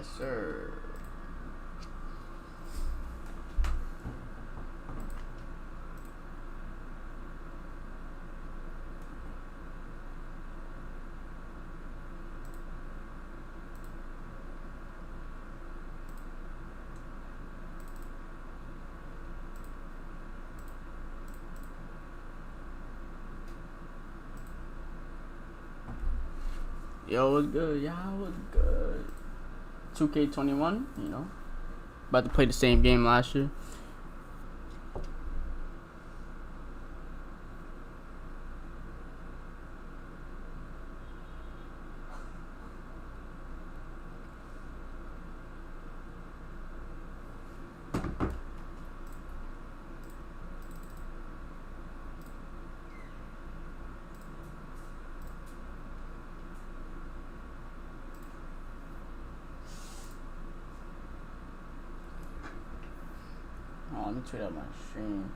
Yes, sir. Yo, what's good? Y'all, what's good? 2K21, you know. About to play the same game last year. Oh, let me trade out my stream.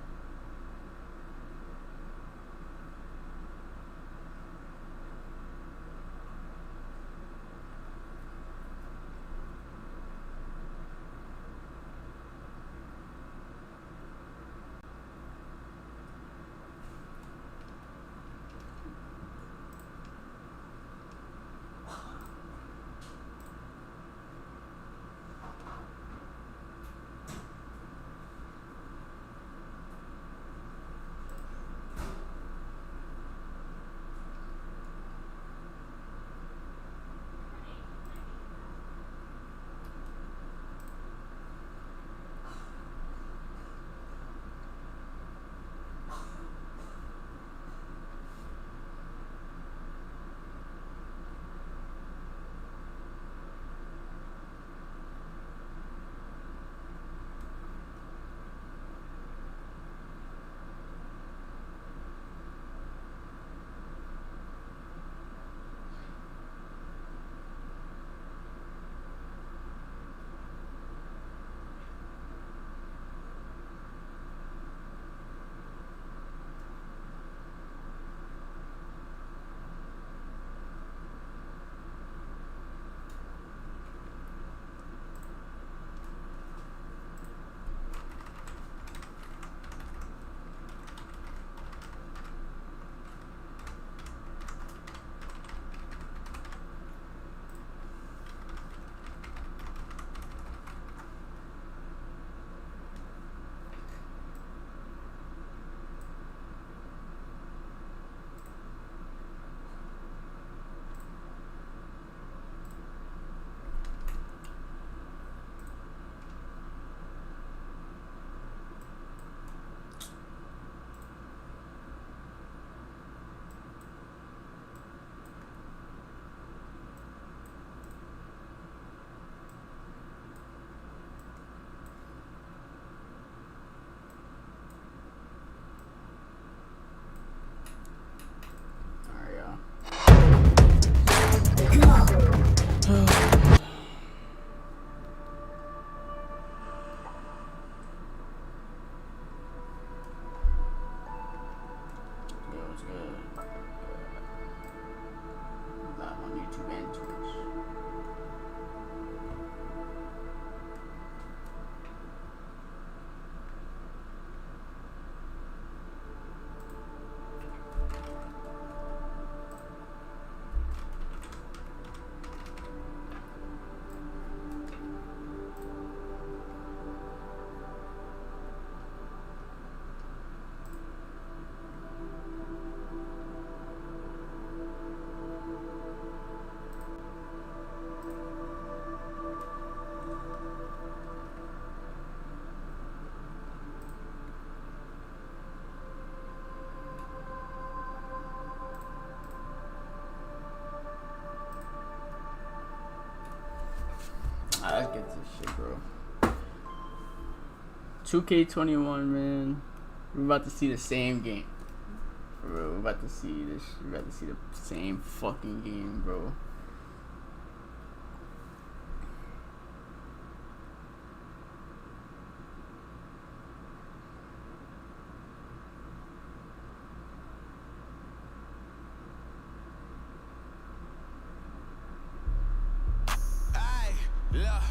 Let's get this shit, bro. 2K21, man. We're about to see the same game. Bro, we're about to see this. We're about to see the same fucking game, bro. Look,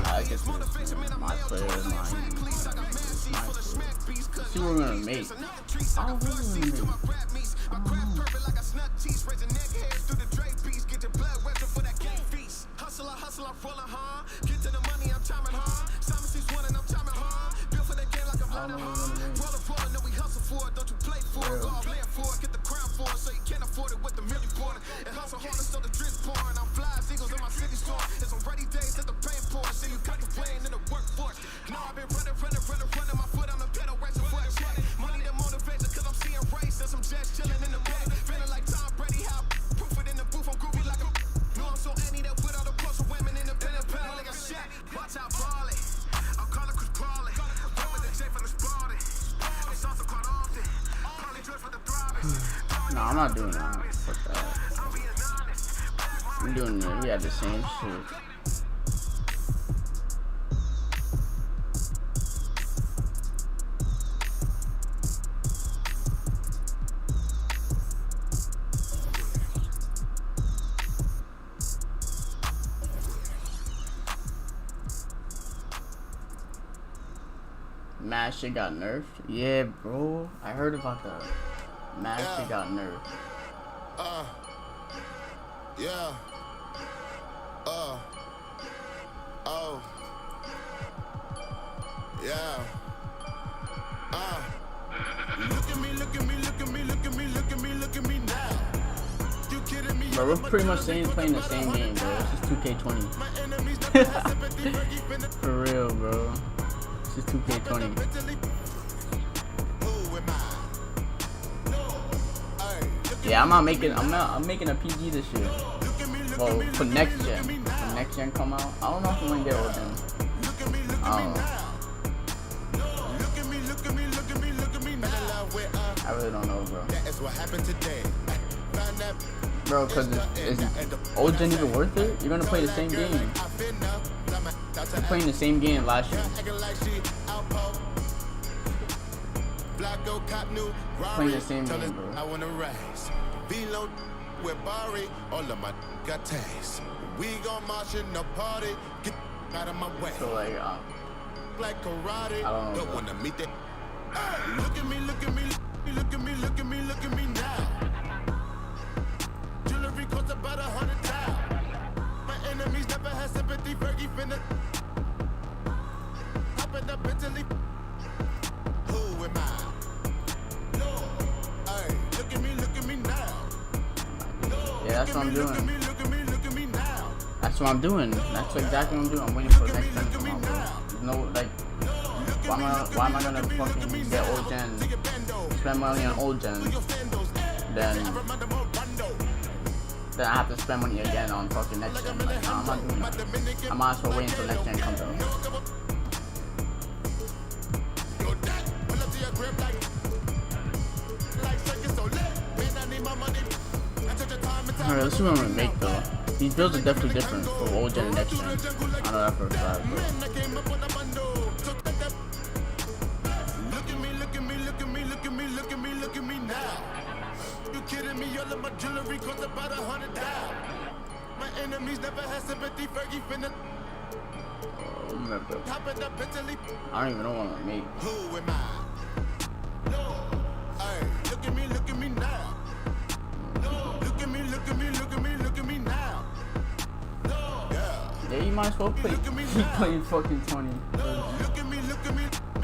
I guess my player, my let's see what we're gonna make. I don't know what we're gonna make. No, I'm not doing that. Fuck that. I'm doing it. We had the same shit. Mad shit got nerfed? Yeah, bro. I heard about that. Mad shit got nerfed. Yeah. Oh. Yeah. Look at me, look at me, look at me, look at me, look at me, look at me now. You kidding me? Bro, we're pretty much playing the same game, bro. It's just 2K20. For real, bro. It's just 2K20. Yeah, I'm making a PG this year. Well, for next gen. When next gen come out, I don't know if I'm gonna get old gen. I don't know. I really don't know, bro. Bro, cause is old gen even worth it? You're gonna play the same game. You're playing the same game last year. Playing the same game, bro. Velo with Barry, all of my got taste. We gon' march in the party, get out of my way. So like, karate, I don't know, wanna meet that. Look at me, look at me, look at me, look at me, look at me now. Jewelry costs about 100,000. My enemies never had sympathy, Fergie finna. Hopping up mentally. Who am I? Look at me now. Yeah, that's what I'm doing. That's what I'm doing. That's exactly what I'm doing. I'm waiting for the next gen to come out, bro. There's no, like, why am I gonna fucking get old gen, spend money on old gen, then I have to spend money again on fucking next gen. Like, nah, I'm not doing that. I might as well wait until next gen comes out. Alright, let's see what I'm gonna make though. These builds are definitely different from old gen and next gen. I know that for a fact, bro. Look at me, look at me, look at me, look at me, look at me, look at me now. You kidding me? All of my jewelry costs about 100,000. My enemies never had sympathy, Fergie finna. I don't even know what I'm gonna make. Who am I? Hey, look at me now. Look at me, look at me, look at me, look at me now. Yeah, you might as well play. Keep playing fucking 20. Look at me, look at me,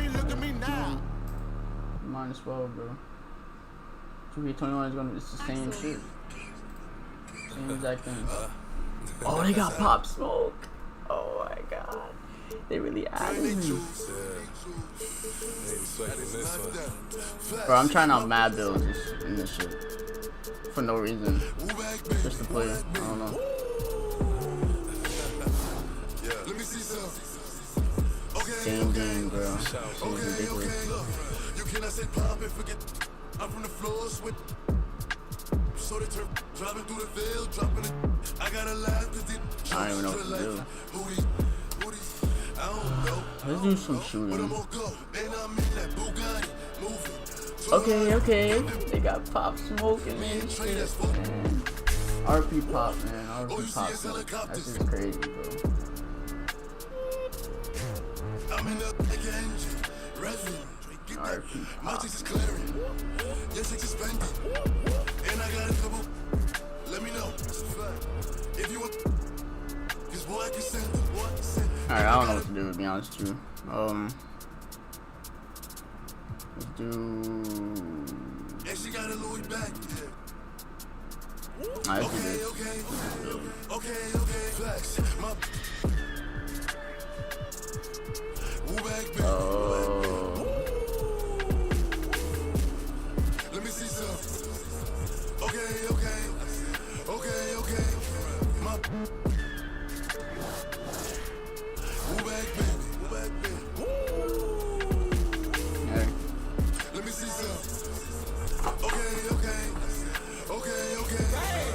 look at me now. You might as well, bro. 2K21 is gonna. It's the same shit. Same exact thing. Oh, they got Pop Smoke. Oh my god. They really added me. Bro, I'm trying out mad builds in this shit. For no reason. Just to play. I don't know. Same game, bro. It's ridiculous. You cannot say pop and forget. I'm from the floors with. So they turn driving through the field, dropping it. I gotta laugh cause they. I don't even know what to do. I don't know. Let's do some shooting. Okay. They got Pop Smoke and shit, man. RP Pop, man. RP Pop Smoke. That's just crazy, bro. RP Pop. Alright, I don't know what to do, to be honest with you. Let's do. Alright, let's do this. Let me see some. Okay. My move back, baby. Hey. Let me see some. Okay.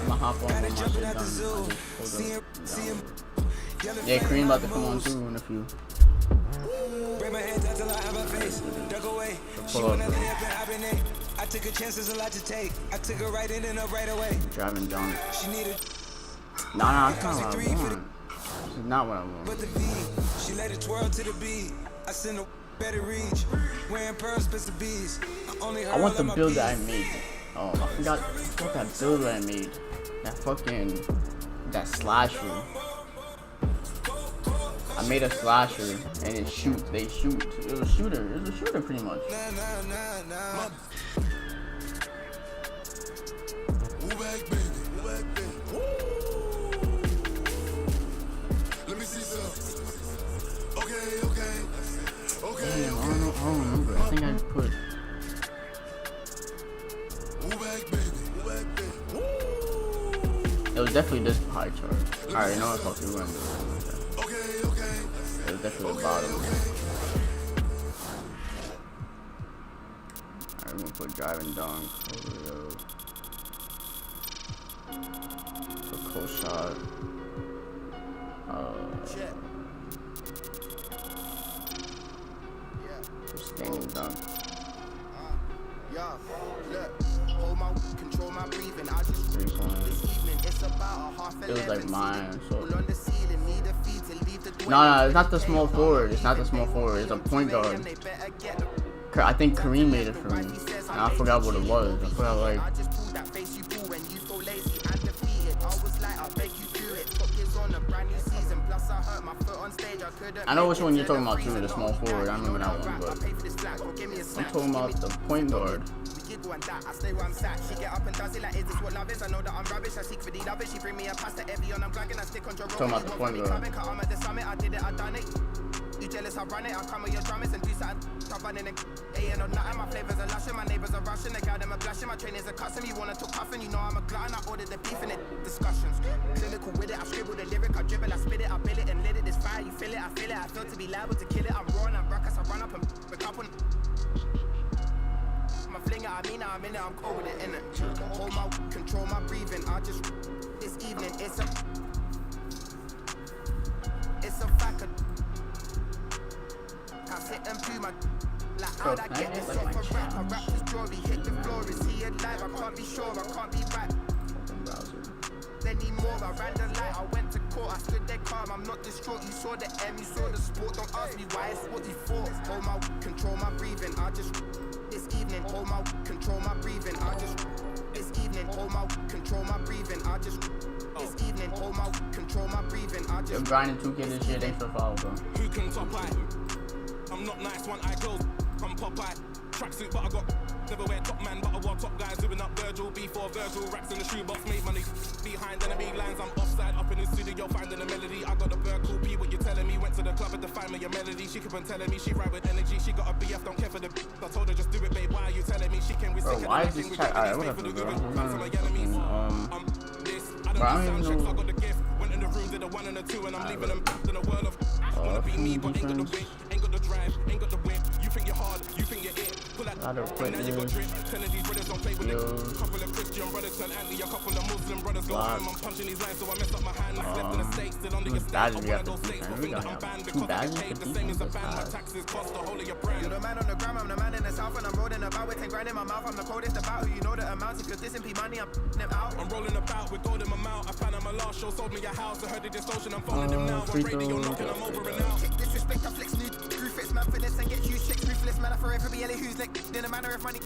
I'ma hop on when my shit done. Yeah, Kareem about to come on too in a few. Bring my hands out till I have a face. Duck away. She wanna lay up and hibernate. I took a chance, there's a lot to take. I took her right in and up right away. Driving down. She needed. Nah, that's not what I want. This is not what I want. But the V, she let it twirl to the beat. I send a better reach. Wearing pearls, bits of bees. I want the build that I made. Oh, I forgot that build that I made. That slasher. I made a slasher and they shoot. It was a shooter pretty much. Move back, baby. Let me see some. Okay. Damn, I don't remember. I think I put. Move back, baby. It was definitely this pie chart. Alright, you know what? Fuck it, we're gonna do it. Okay. It was definitely the bottom. Alright, I'm gonna put driving dunk over the cold shot. Standing dunk. Control my breathing. I just 3 points. this evening. It's about a half It was like mine. So. on the ceiling, need a feed to leave the No, it's not the small forward. It's not the small forward. It's a point guard. I think Kareem made it for me. And I forgot what it was. I forgot like. I just pulled that face you pull when you so lazy and defeated. I was like, I'll make you do it. Top kids on a brand new season. Plus I hurt my foot on stage. I couldn't. I know which one you're talking about too, the small forward. I remember that one, but I'm talking about the point guard. And that I stay where I'm sat. She get up and does it like, is this what love is? I know that I'm rubbish. I seek for the love it. She bring me a pasta every on I'm glagging. I stick on your road. Talking about the point guard. I'm at the summit. I did it. I done it. You jealous? I run it. I come with your drummers and do something. I'm running and ain't no nothing. My flavors are lushing. My neighbors are rushing. The guy them are blushing. My trainers are cussing. You wanna talk puffin'? You know I'm a glutton. I ordered the beef in the discussions. Clinical with it. I scribble the lyric. I dribble. I spit it. I bill it and lit it. This fire. You feel it. I feel it. I feel to be liable to kill it. I'm raw and I'm ruckus. I run up and pick up on. My flinger, I'm in it, I'm cold with it, innit? Hold my, control my breathing. I just, this evening, it's a fact. I sit and do my, like how'd I get this off a rap? I rap this jewelry, hit the floor, is he alive? I can't be sure, I can't be right. Anymore, I ran the light, I went to court, I stood there calm, I'm not distraught. You saw the M, you saw the sport, don't ask me why, it's what you thought. Hold my, control my breathing. I just, this evening, hold my, control my breathing. I just, this evening, hold my, control my breathing. I just, this evening, hold my, control my breathing. I just. You're grinding 2K this year, thanks for following, bro. Who can top I? I'm not nice, one eye girls, come pop I. Tracksuit, but I got never wear top man, but I wore top guys. Doing up Virgil, before Virgil, racks in the shoebox, made money. Behind enemy lines, I'm offside, up in the studio, finding a melody. I got the bird, cool P, what you telling me? Went to the club and defined me your melody. She keep on telling me she ride with energy. She got a BF, don't care for the I told her just do it, babe. Why are you telling me she came with sick? Why is this chat? Alright, what up, bro? I don't know. I got the gift. Went in the room, did a 1 and a 2, and I'm leaving them in a world of wanna be me, but ain't got the wit, ain't got the drive, ain't got the whip. You think you're hard, you think you're it. Pull that Gotta quit Now you got this. drip, telling these brothers don't play with it. Yo. Couple of Christian brothers turn angry, a couple of Muslim brothers go home. I'm punching these lines, so I mess up my hand. Left in the States, still under your state. I wanna go states, but think that I'm banned because I get paid the same as a band. My taxes cost the whole of your brand. You're the man on the gram, I'm the man in the south, and I'm rolling about with 10 grand in my mouth. I'm the coldest about who you know the amount. If you're dissing P money, I'm them out. I'm rolling about with gold in my mouth. I found out my last show sold me a house. I heard the distortion, I'm phoning them now. I'm radio knocking, I'm over and out. Disrespect, I flex new. Ruthless man for this and get you checks. Ruthless man, I forever be LA who's next. In a manner of money.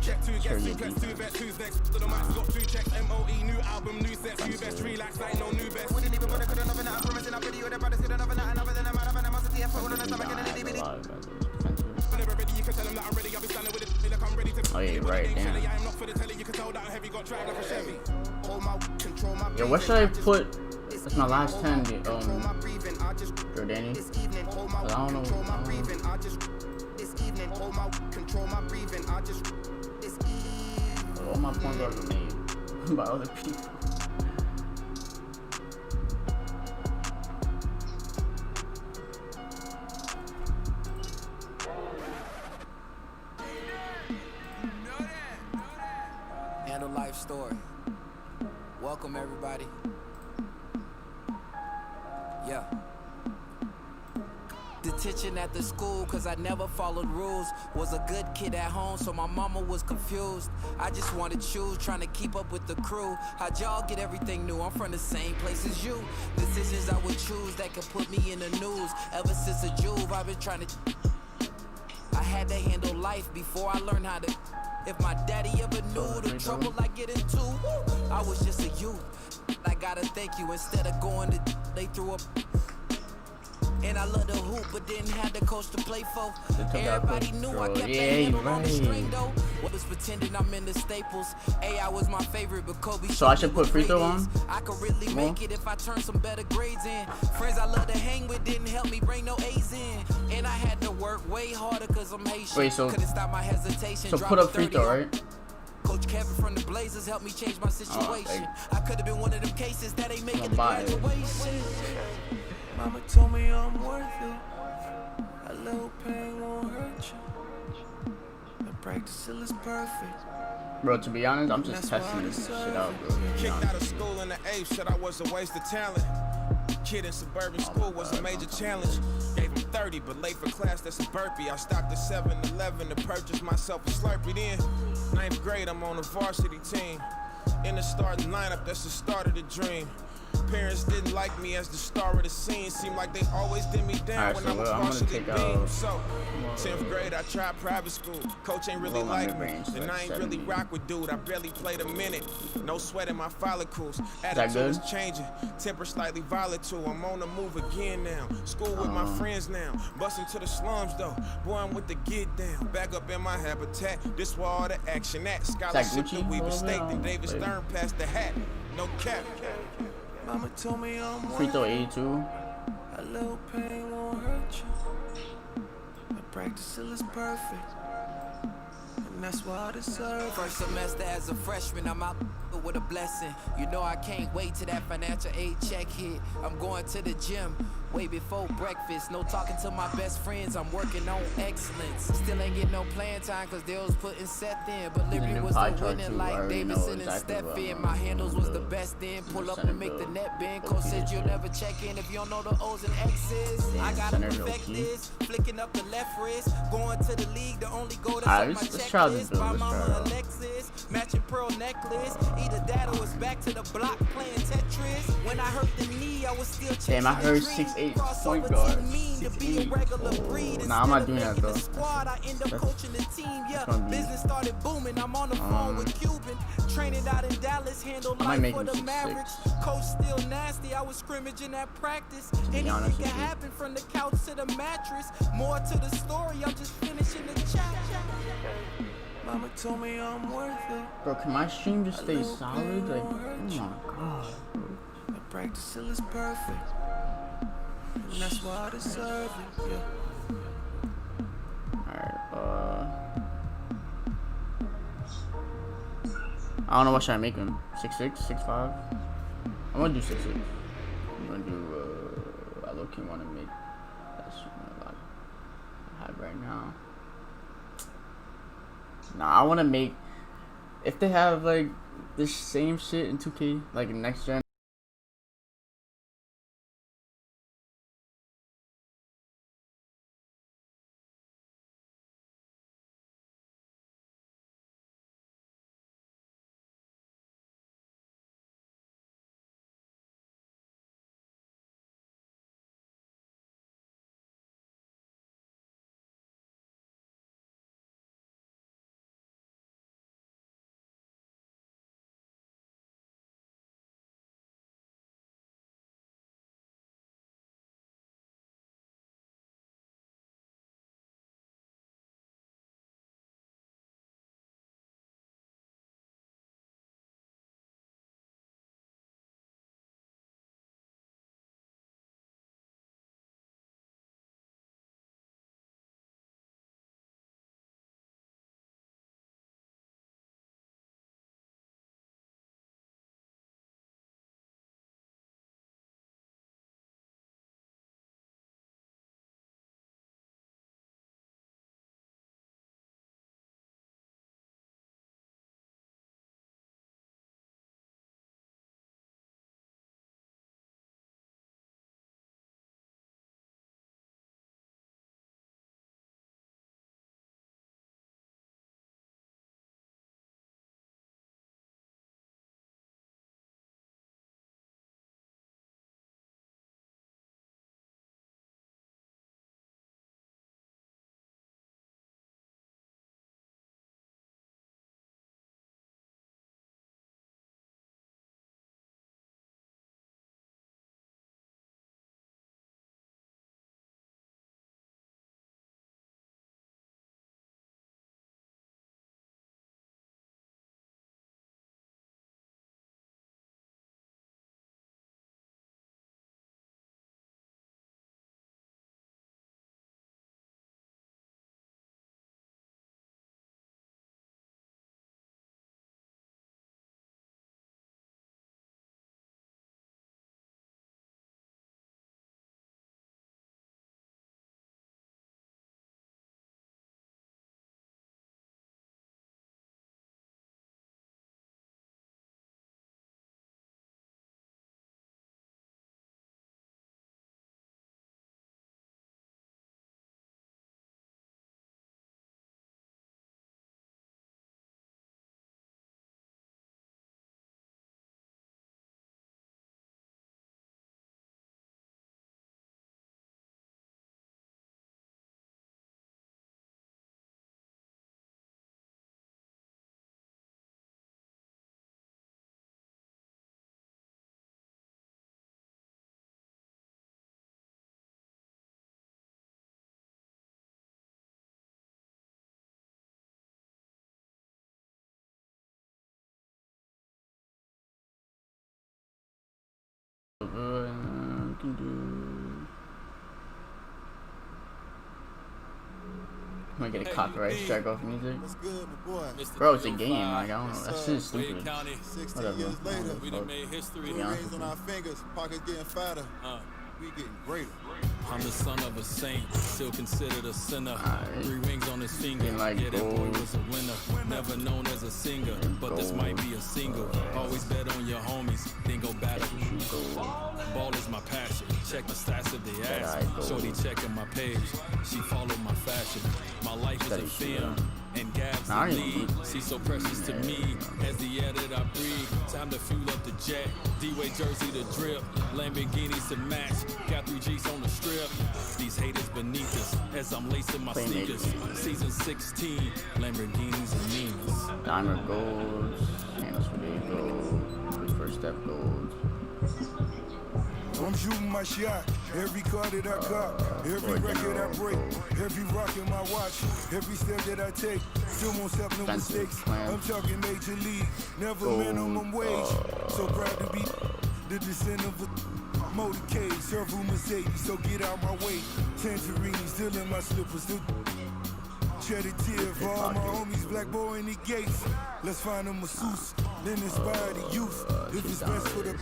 Check 2, get 2, flex 2, vet 2's next. To the max, got 2 checks. MOE, new album, new sets. New best, relax, I know new best. Wouldn't even bother, couldn't have an I'm promising. I'm pretty with the brothers, could another night, another than a man of an animosity. I put on the stomach and an itty bitty. Whenever ready, you can tell them that I'm ready. I'll be standing with it. Like I'm ready to. Oh, yeah, right, damn. I am not for the telly. You can tell that I'm heavy, got drive like a Chevy. Hold my control, my Yo, what should I put? That's my last 10. Jordani. This evening, hold my control, my breathing. I just this evening, hold my control, my breathing. I just this evening. All my points are made by other people. Handle life story. Welcome everybody. Yeah. Detention at the school cause I never followed rules. Was a good kid at home so my mama was confused. I just wanted to choose, trying to keep up with the crew. How'd y'all get everything new? I'm from the same place as you. Decisions I would choose that could put me in the news. Ever since a Juve I've been trying to. I had to handle life before I learned how to. If my daddy ever knew the trouble I get into, I was just a youth. I gotta thank you. Instead of going to, they threw up. And I love the hoop, but didn't have the coach to play for. Everybody knew I kept the handle on the string though. What was pretending I'm in the Staples. AI was my favorite, but Kobe. So I should put free throw on? I could really make it if I turned some better grades in. Friends I love to hang with didn't help me bring no A's in. And I had to work way harder cause I'm Haitian. Wait, so couldn't stop my hesitation. So put up free throw, right? Coach Kevin from the Blazers helped me change my situation. I could have been one of them cases that ain't making the graduation. Mama told me I'm worth it. A little pain won't hurt you. The practice till is perfect. Bro, to be honest, I'm just testing this shit out, bro. Kicked out of school in the 8th, said I was a waste of talent. Kid in suburban school was a major challenge. Gave him 30, but late for class, that's a burpee. I stopped at 7-Eleven to purchase myself a Slurpee. Then, 9th grade, I'm on the varsity team. In the starting lineup, that's the start of the dream. Parents didn't like me as the star of the scene. Seemed like they always did me down when I was partially beamed. So, 10th grade, I tried private school. Coach ain't really like me, and I ain't really rock with dude. I barely played a minute. No sweat in my follicles. Attitude is changing. Temper slightly volatile. I'm on the move again now. School with my friends now. Busting to the slums though. Boy, I'm with the get down. Back up in my habitat. This where all the action at. Scholarship that we mistaked. And David Stern passed the hat. No cap. Mama told me I'm Free throw 82. a little pain won't hurt you. The practice till is perfect. And that's why I deserve. First semester as a freshman, I'm out with a blessing. You know I can't wait till that financial aid check hit. I'm going to the gym way before breakfast. No talking to my best friends, I'm working on excellence. Still ain't getting no playing time cause they was putting Seth in. But Liberty was the winning like Davidson and Stephen. My handles was the best then. Pull up and make the net bend. Coach said you'll never check in if you don't know the O's and X's. I gotta perfect this. Flicking up the left wrist. Going to the league, the only goal that's on my checklist. My mama Alexis. Matching pearl necklace. Either that or it's back to the block playing Tetris. When I hurt the knee, I was still chasing. Damn, I heard 6'8" point guard. 6'8". Nah, I'm not doing that though. I end up coaching the team. Yeah, business started booming. I'm on the phone with Cuban. Training out in Dallas, handle life for the Mavericks. Coach still nasty. I was scrimmaging at practice. Anything can happen from the couch to the mattress. More to the story. I'm just finishing the chapter. Mama told me I'm worth it. Bro, can my stream just stay solid? Like, oh my god. The practice till is perfect. And that's why I deserve it. Yeah. Alright, I don't know what should I make him. 6'6", 6'5". I'm gonna do 6'6". I'm gonna do I low-key wanna make that's a lot high right now. Nah, I want to make, if they have like this same shit in 2K, like in next gen. We can do. I'm gonna get a copyright strike off music. What's good, my boy? Bro, it's a game. Like, I don't know. That shit is stupid. 16 Whatever. years later, We done made history. To be honest rings with on you. our fingers, pockets getting fatter. We getting greater. I'm the son of a saint, still considered a sinner. Alright. 3 rings on his finger. Getting like Yeah, that boy gold. was a winner. Never known as a singer, but this might be a single. Always bet on your homies, then go battle. Ball is my passion. Check the stats if they ask. Alright, Shorty checking my page. She followed my fashion. My life is a Study shit, film. And Gab's Nah, I the ain't lead. gonna She's so precious to me. As the air that I breathe. Time to fuel up the jet. D-Way jersey to drip. Lamborghinis to match. Got 3 G's on the strip. These haters beneath us. As I'm lacing my Playmaker. sneakers. Season 16. Lamborghinis and Ninas. Diamond gold. Hands for the gold. First step gold. I'm shooting my shot, every car that I got, every record I break, every rock in my watch, every step that I take, still won't stop no Expensive mistakes. plan. I'm talking major league, never Gold, minimum wage. So proud to be the descendant of a motorcade, servo Mercedes, so get out my way. Tangerine still in my slippers, still shed a tear for all my homies, black boy in the gates. Let's find a masseuse, then inspire the youth. If it's best for the,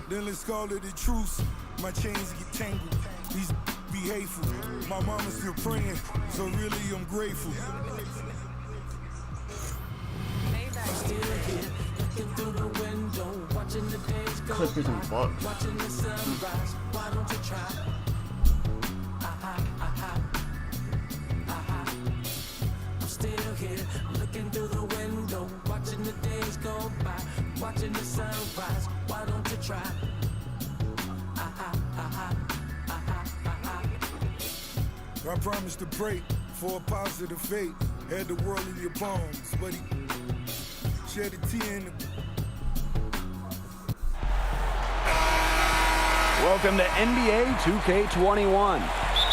then let's call it a truce. My chains get tangled, these be hateful. My mama's still praying, so really I'm grateful. Clippers and Bucks. Still here, looking through the window, watching the days go by, watching the sunrise. Why don't you try? I promised to pray for a positive fate. Had the world in your palms, but he shed a tear in the... Welcome to NBA 2K21.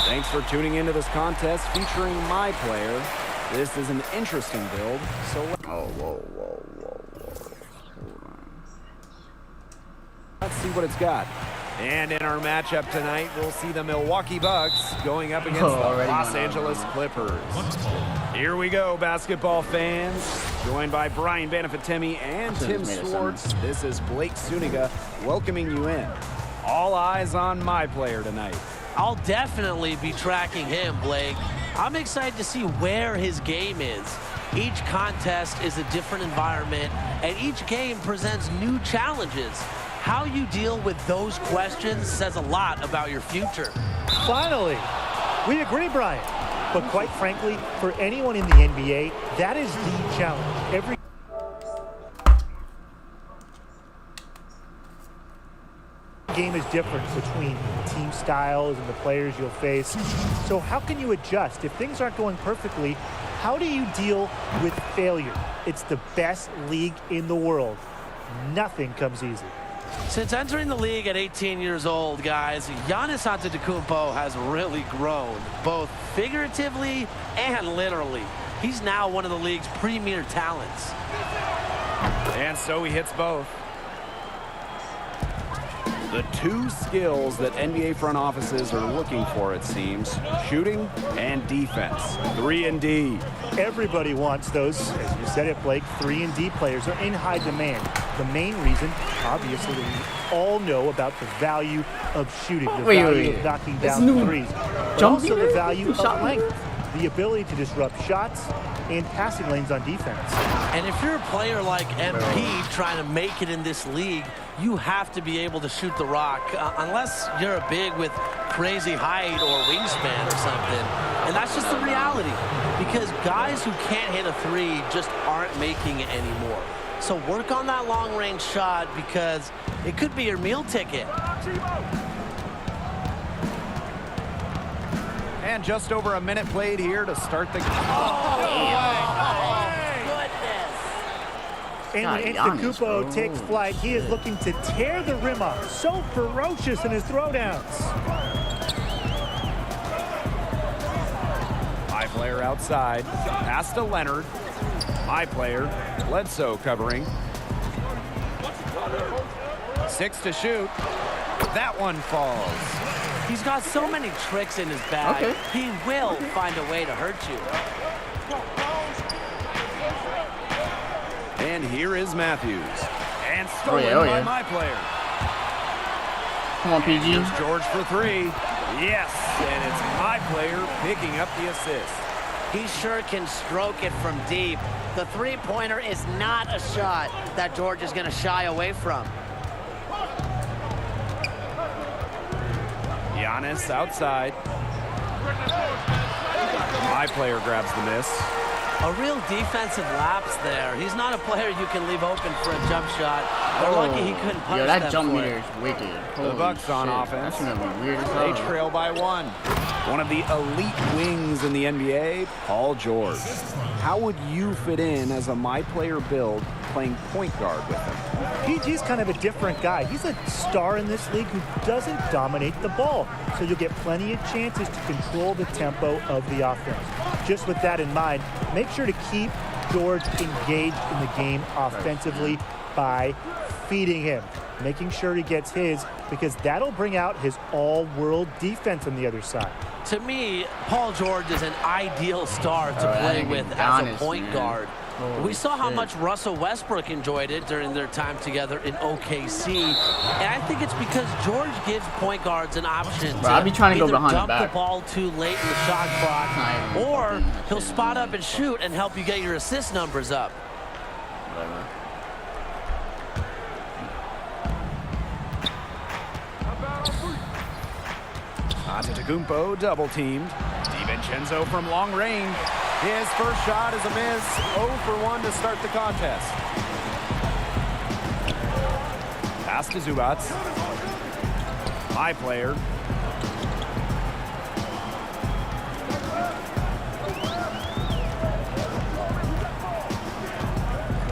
Thanks for tuning into this contest featuring my player. This is an interesting build, so let's see what it's got. And in our matchup tonight, we'll see the Milwaukee Bucks going up against the Los Angeles Clippers. Here we go, basketball fans. Joined by Brian Banafitemi and Tim Swartz. This is Blake Suniga welcoming you in. All eyes on my player tonight. I'll definitely be tracking him, Blake. I'm excited to see where his game is. Each contest is a different environment, and each game presents new challenges. How you deal with those questions says a lot about your future. Finally, we agree, Brian. But quite frankly, for anyone in the NBA, that is the challenge. Every game is different between team styles and the players you'll face. So how can you adjust? If things aren't going perfectly, how do you deal with failure? It's the best league in the world. Nothing comes easy. Since entering the league at 18 years old, guys, Giannis Antetokounmpo has really grown, both figuratively and literally. He's now one of the league's premier talents. And so he hits both. The two skills that NBA front offices are looking for, it seems, shooting and defense. 3-and-D. Everybody wants those. As you said it, Blake, 3-and-D players are in high demand. The main reason, obviously, we all know about the value of shooting, the value of knocking down threes, but also the value of length, the ability to disrupt shots and passing lanes on defense. And if you're a player like MP trying to make it in this league, you have to be able to shoot the rock, unless you're a big with crazy height or wingspan or something. And that's just the reality, because guys who can't hit a three just aren't making it anymore. So work on that long-range shot, because it could be your meal ticket. And just over a minute played here to start the game. And when Antetokounmpo takes flight, he is looking to tear the rim off. So ferocious in his throwdowns. My player outside. Pass to Leonard. My player, Bledsoe covering. 6 to shoot. That one falls. He's got so many tricks in his bag. He will find a way to hurt you. And here is Matthews. And stolen by my player. Come on, PG. Here's George for 3. Yes, and it's my player picking up the assist. He sure can stroke it from deep. The three-pointer is not a shot that George is going to shy away from. Giannis outside. My player grabs the miss. A real defensive lapse there. He's not a player you can leave open for a jump shot. They're lucky he couldn't punish that them jump for meter it. is wicked. The Bucks on offense. That's gonna be weird as hell. They trail by 1. One of the elite wings in the NBA, Paul George. How would you fit in as a my player build playing point guard with him? PG's kind of a different guy. He's a star in this league who doesn't dominate the ball. So you'll get plenty of chances to control the tempo of the offense. Just with that in mind, make sure to keep George engaged in the game offensively by feeding him, making sure he gets his, because that'll bring out his all-world defense on the other side. To me, Paul George is an ideal star to play with as a point guard. We saw how much Russell Westbrook enjoyed it during their time together in OKC, and I think it's because George gives point guards an option to I'll be trying to go either behind dump the back. the ball too late in the shot clock, or he'll spot up and shoot and help you get your assist numbers up. Whatever. Antetokounmpo double teamed. DiVincenzo from long range. His first shot is a miss. 0 for 1 to start the contest. Pass to Zubac. My player.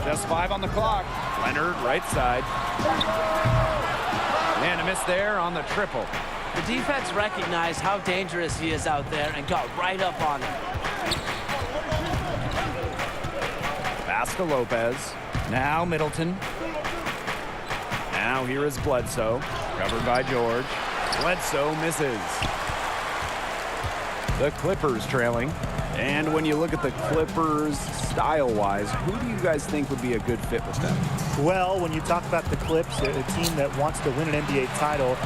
Just 5 on the clock. Leonard, right side. And a miss there on the triple. The defense recognized how dangerous he is out there and got right up on him. Pass to Lopez. Now Middleton. Now here is Bledsoe. Covered by George. Bledsoe misses. The Clippers trailing. And when you look at the Clippers style-wise, who do you guys think would be a good fit with them? Well, when you talk about the Clips, a team that wants to win an NBA title,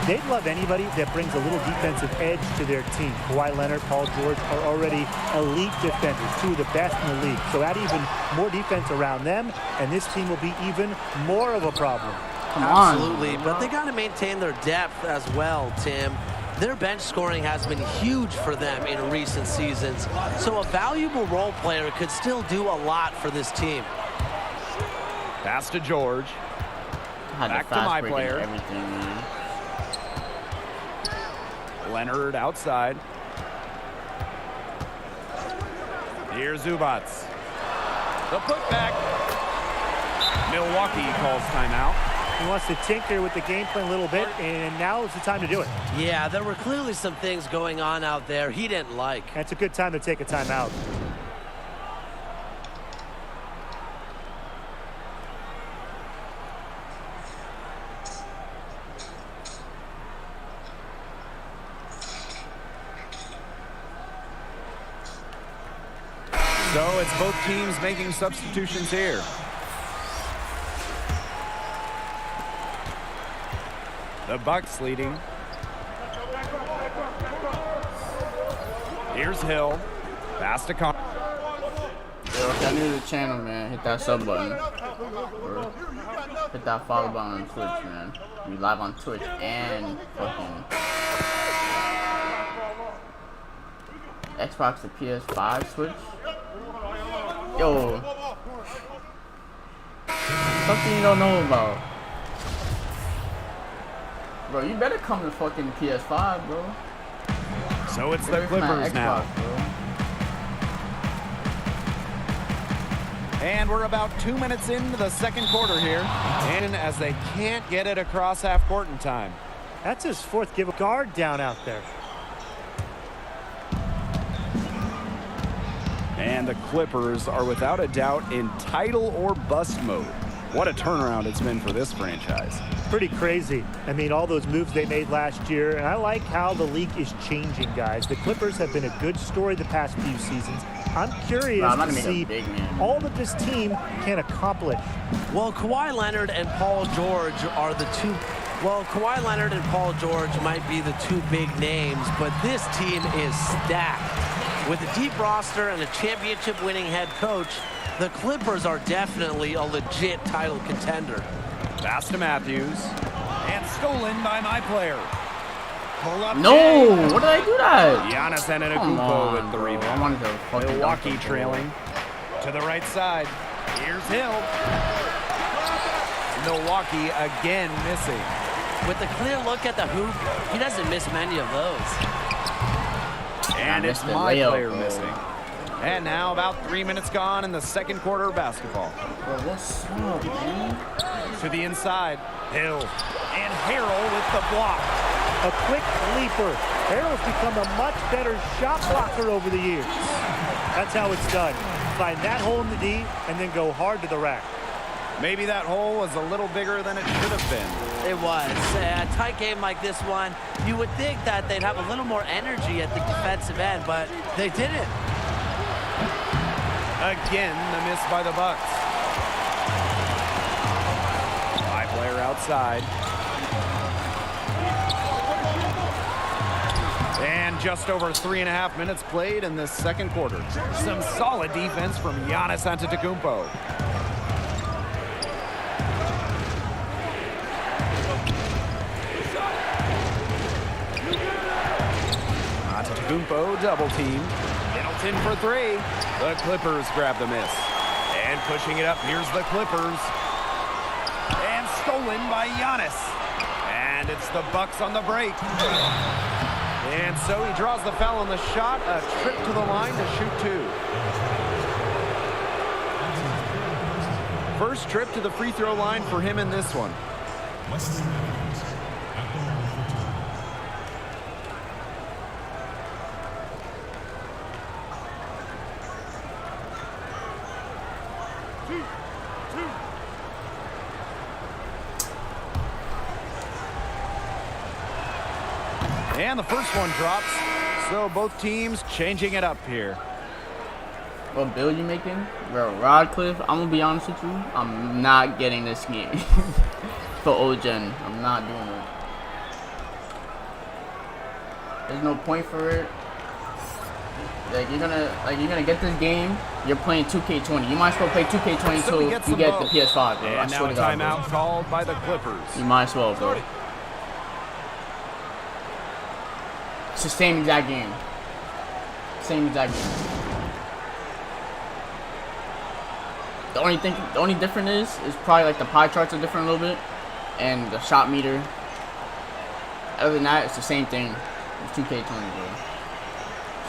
they'd love anybody that brings a little defensive edge to their team. Kawhi Leonard, Paul George are already elite defenders, 2 of the best in the league. So add even more defense around them, and this team will be even more of a problem. Absolutely, but they got to maintain their depth as well, Tim. Their bench scoring has been huge for them in recent seasons, so a valuable role player could still do a lot for this team. Pass to George. Back to my player. Leonard outside. Here's Zubac. The putback. Milwaukee calls timeout. He wants to tinker with the game plan a little bit, and now is the time to do it. Yeah, there were clearly some things going on out there he didn't like. That's a good time to take a timeout. So it's both teams making substitutions here. The Bucks leading. Here's Hill. Pass to Con. Yo, if y'all new to the channel, man, hit that sub button. Or hit that follow button on Twitch, man. We live on Twitch and fucking Xbox to PS5 Switch. Yo. Something you don't know about. Bro, you better come to fucking PS5, bro. So it's the Clippers now. And we're about 2 minutes into the second quarter here. And as they can't get it across half court in time. That's his 4th give guard down out there. And the Clippers are without a doubt in title or bust mode. What a turnaround it's been for this franchise. Pretty crazy. I mean, all those moves they made last year, and I like how the league is changing, guys. The Clippers have been a good story the past few seasons. I'm curious to see all that this team can accomplish. Well, Kawhi Leonard and Paul George are the two. Well, Kawhi Leonard and Paul George might be the 2 big names, but this team is stacked. With a deep roster and a championship-winning head coach, the Clippers are definitely a legit title contender. Pass to Matthews. And stolen by my player. Pull up. No! What did I do that? Giannis Antetokounmpo with the rebound. I wanted to fucking Milwaukee trailing. To the right side. Here's Hill. Milwaukee again missing. With a clear look at the hoop, he doesn't miss many of those. And it's my player missing. And now about 3 minutes gone in the second quarter of basketball. Bro, what's up, man? To the inside, Hill. And Harrell with the block. A quick leaper. Harrell's become a much better shot blocker over the years. That's how it's done. Find that hole in the D and then go hard to the rack. Maybe that hole was a little bigger than it should have been. It was. A tight game like this one, you would think that they'd have a little more energy at the defensive end, but they didn't. Again, the miss by the Bucks. High player outside. And just over 3.5 minutes played in this second quarter. Some solid defense from Giannis Antetokounmpo. Antetokounmpo double team. Middleton for three. The Clippers grab the miss. And pushing it up, here's the Clippers. And stolen by Giannis. And it's the Bucks on the break. And so he draws the foul on the shot. A trip to the line to shoot two. First trip to the free throw line for him in this one. And the first one drops. So both teams changing it up here. What build you making? Bro, Rodcliffe, I'm gonna be honest with you, I'm not getting this game. For Ogen, I'm not doing it. There's no point for it. Like you're gonna get this game, you're playing 2K20. You might as well play 2K20 So until you get the PS5, bro. And I now swear a to God, timeout bro. called by the Clippers. You might as well, bro. It's the same exact game. Same exact game. The only difference is probably like the pie charts are different a little bit, and the shot meter. Other than that, it's the same thing. It's 2K20, bro.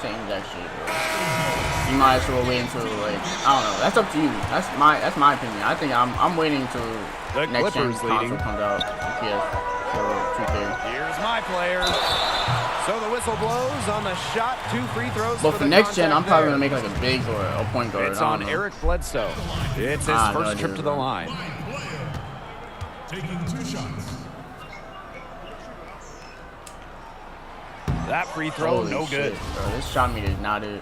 Same exact shit, bro. You might as well wait until like I don't know. That's up to you. That's my opinion. I think I'm waiting until The next gen Clippers console leading. comes out. PS for 2K. Here's my player. So the whistle blows on the shot. 2 free throws. But for for the next gen, contact I'm probably there. gonna make like a big or a point guard. It's I on don't know. Eric Bledsoe. It's his No first idea, trip to the bro. line. Taking 2 shots. That free throw, Holy no shit, good. bro. This shot meter is not it.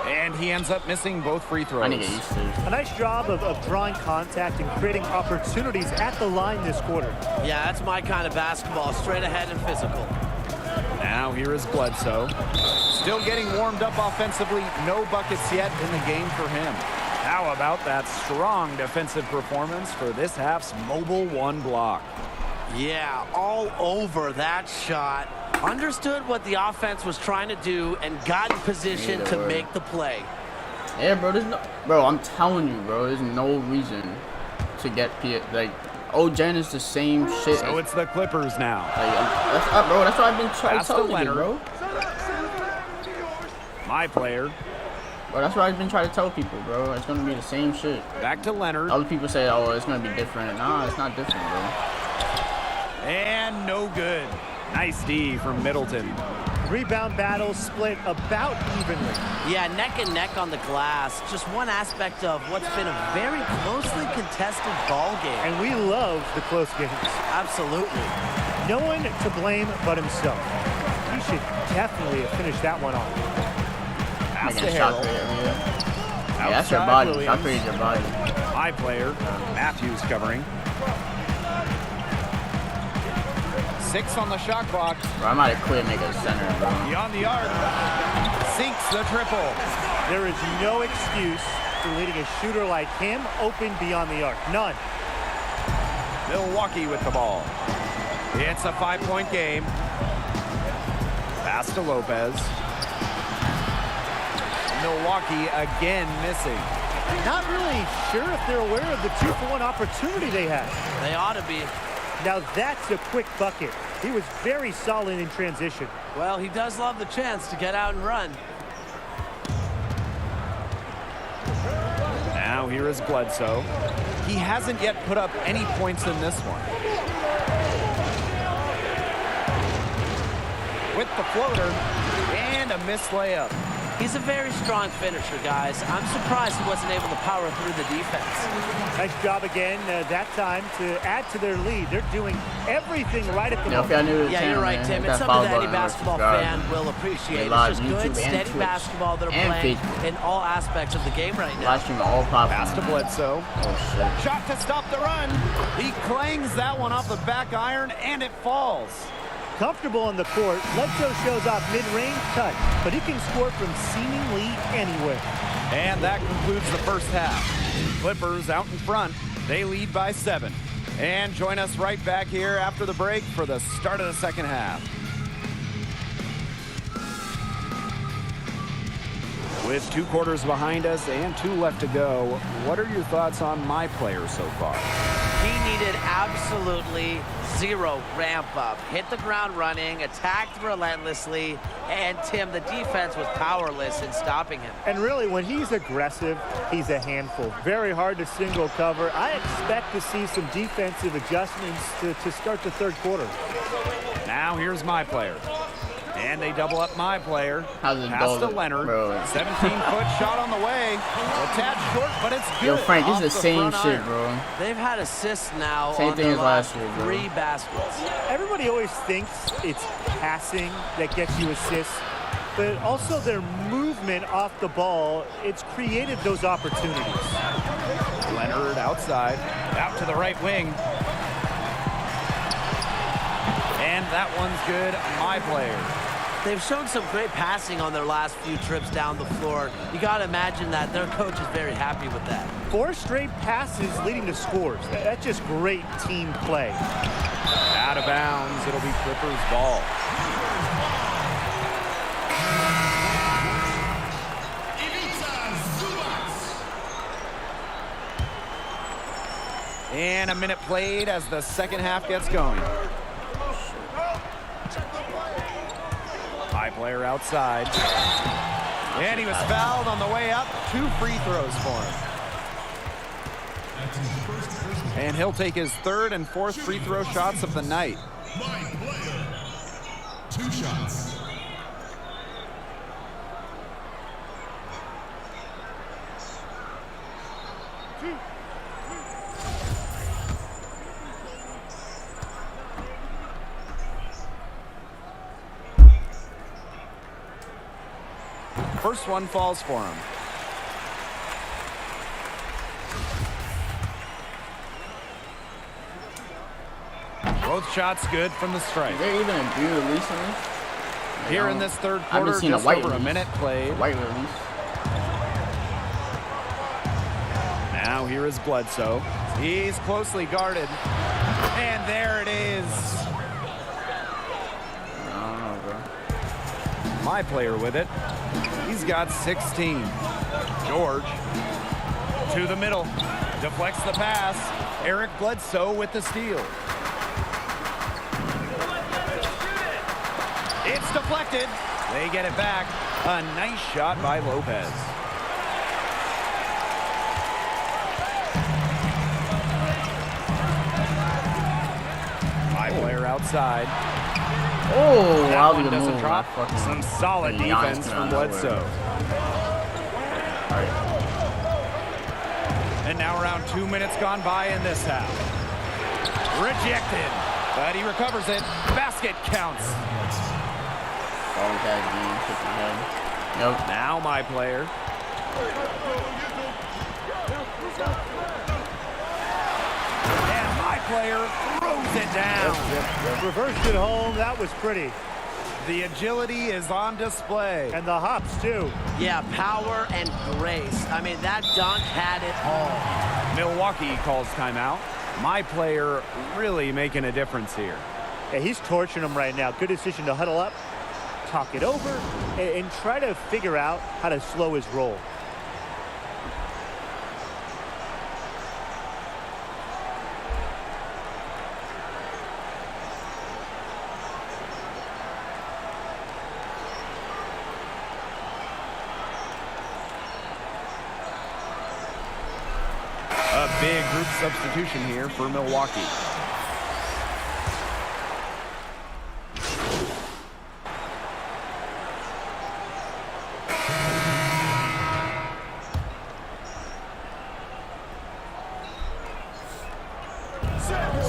And he ends up missing both free throws. I need to get used to this. A nice job of drawing contact and creating opportunities at the line this quarter. Yeah, that's my kind of basketball, straight ahead and physical. Now here is Bledsoe. Still getting warmed up offensively. No buckets yet in the game for him. How about that strong defensive performance for this half's mobile 1 block? Yeah, all over that shot. Understood what the offense was trying to do and got in position to make the play. Yeah, bro. I'm telling you, bro. There's no reason to get like. Ogen is the same shit. So it's the Clippers now. Like, bro. That's what I've been trying to tell you, Leonard. bro. My player. Bro, that's what I've been trying to tell people, bro. It's gonna be the same shit. Back to Leonard. Other people say, oh, it's gonna be different. Nah, it's not different, bro. And no good. Nice D from Middleton. Rebound battles split about evenly. Yeah, neck and neck on the glass. Just one aspect of what's been a very closely contested ball game. And we love the close games. Absolutely. No one to blame but himself. He should definitely have finished that one off. Pass to Making a shot Harrell. create, yeah, that's your Outside body. Williams. Shot create your body. My player, Matthews covering. 6 on the shot clock. Bro, I might have quit make a center, bro. Beyond the arc. Sinks the triple. There is no excuse for leading a shooter like him open beyond the arc. None. Milwaukee with the ball. It's a 5-point game. Pass to Lopez. Milwaukee again missing. Not really sure if they're aware of the 2-for-1 opportunity they had. They ought to be. Now that's a quick bucket. He was very solid in transition. Well, he does love the chance to get out and run. Now here is Bledsoe. He hasn't yet put up any points in this one. With the floater and a missed layup. He's a very strong finisher, guys. I'm surprised he wasn't able to power through the defense. Nice job again that time to add to their lead. They're doing everything right at the If moment. y'all new to the Yeah, channel, you're right, man, Tim. hit It's that something follow that any button and basketball subscribe. fan will appreciate. They It's live just YouTube good, and steady Twitch basketball they're and playing Facebook. in all aspects of the game right now. Live stream on all platforms. Pass to Bledsoe. Oh, shit. Shot to stop the run. He clangs that one off the back iron, and it falls. Comfortable on the court, Bledsoe shows off mid-range touch, but he can score from seemingly anywhere. And that concludes the first half. Clippers out in front. They lead by 7. And join us right back here after the break for the start of the second half. With 2 quarters behind us and 2 left to go, what are your thoughts on my player so far? He needed absolutely 0 ramp up. Hit the ground running, attacked relentlessly, and Tim, the defense was powerless in stopping him. And really, when he's aggressive, he's a handful. Very hard to single cover. I expect to see some defensive adjustments to start the 3rd quarter. Now here's my player. And they double up my player. How's it Pass to double? Leonard. Bro. 17-foot shot on the way. A tad short, but it's good. Yo, Frank, off this is the the same front shit, iron. bro. They've had assists now Same on thing their as last last year, bro. 3 baskets. Everybody always thinks it's passing that gets you assists, but also their movement off the ball, it's created those opportunities. Leonard outside, out to the right wing. And that one's good, my player. They've shown some great passing on their last few trips down the floor. You got to imagine that their coach is very happy with that. 4 straight passes leading to scores. That's just great team play. Out of bounds, it'll be Clippers ball. And a minute played as the 2nd half gets going. High player outside. And he was fouled on the way up. 2 free throws for him. And he'll take his 3rd and 4th free throw shots of the night. My player. 2 shots. First one falls for him. Both shots good from the strike. Is there even a blue release on this? Here in this 3rd I haven't quarter, seen a just white over a release. minute played. White release. Now here is Bledsoe. He's closely guarded. And there it is. I don't know, bro. My player with it. He's got 16. George to the middle. Deflects the pass. Eric Bledsoe with the steal. It's deflected. They get it back. A nice shot by Lopez. My player outside. Oh, That I'll one do the doesn't move. drop. I fucking- Some solid fucking Giannis defense came from out of nowhere. Bledsoe. Alright. And now around 2 minutes gone by in this half. Rejected, but he recovers it. Basket counts. Ball tag game, hit the head. Nope. Now my player. And my player throws it down. Reversed it home. That was pretty. The agility is on display. And the hops, too. Yeah, power and grace. I mean, that dunk had it all. Milwaukee calls timeout. My player really making a difference here. Yeah, he's torching them right now. Good decision to huddle up, talk it over, and try to figure out how to slow his roll. A big group substitution here for Milwaukee.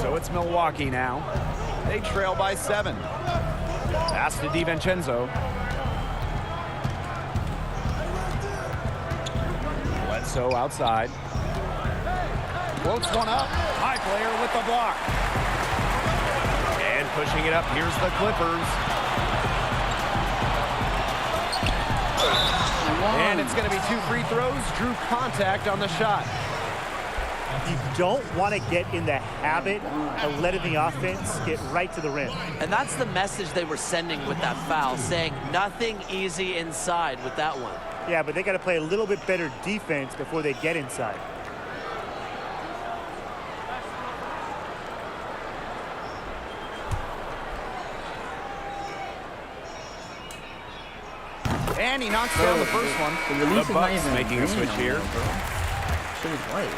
So it's Milwaukee now. They trail by 7. Pass to DiVincenzo. Bledsoe outside. Floats one up. High player with the block. And pushing it up. Here's the Clippers. And it's going to be 2 free throws. Drew contact on the shot. You don't want to get in the habit of letting the offense get right to the rim. And that's the message they were sending with that foul, saying nothing easy inside with that one. Yeah, but they got to play a little bit better defense before they get inside. And he knocks down the first one. The Bucks making a switch here. Shit is white.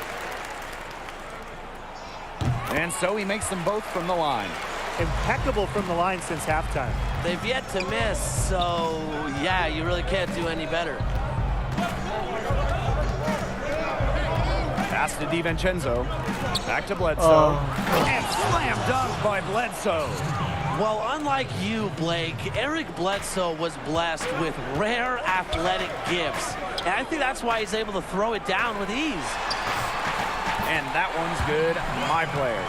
And so he makes them both from the line. Impeccable from the line since halftime. They've yet to miss, so yeah, you really can't do any better. Pass to DiVincenzo. Back to Bledsoe. And slam dunk by Bledsoe. Well, unlike you, Blake, Eric Bledsoe was blessed with rare athletic gifts. And I think that's why he's able to throw it down with ease. And that one's good. My player.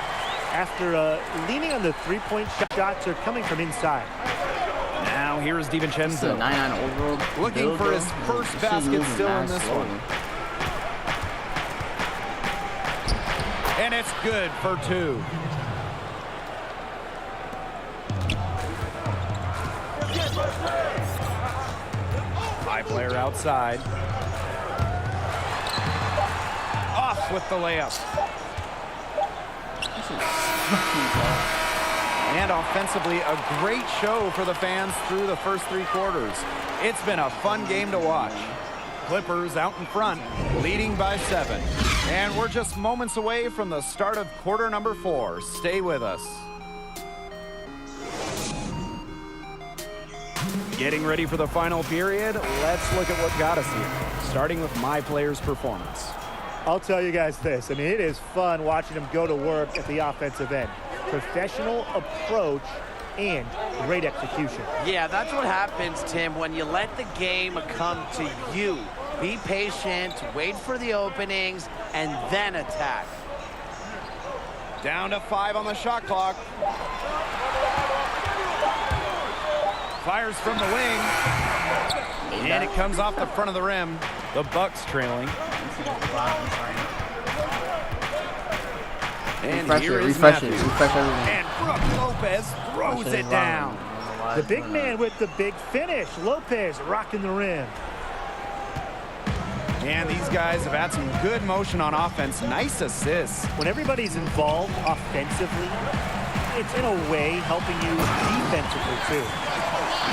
After leaning on the three-point shots are coming from inside. Now here is DiVincenzo. 99 overall. Looking for his first basket still in this one. And it's good for 2. High player outside. Off with the layup. And offensively, a great show for the fans through the first 3 quarters. It's been a fun game to watch. Clippers out in front, leading by 7. And we're just moments away from the start of quarter number 4. Stay with us. Getting ready for the final period, let's look at what got us here, starting with my player's performance. I'll tell you guys this. I mean, it is fun watching them go to work at the offensive end. Professional approach and great execution. Yeah, that's what happens, Tim, when you let the game come to you. Be patient, wait for the openings, and then attack. Down to 5 on the shot clock. Fires from the wing. And it comes off the front of the rim. The Bucks trailing. And here is Matthews. And Brook Lopez throws it down. The big man with the big finish. Lopez rocking the rim. And these guys have had some good motion on offense. Nice assists. When everybody's involved offensively, it's in a way helping you defensively too.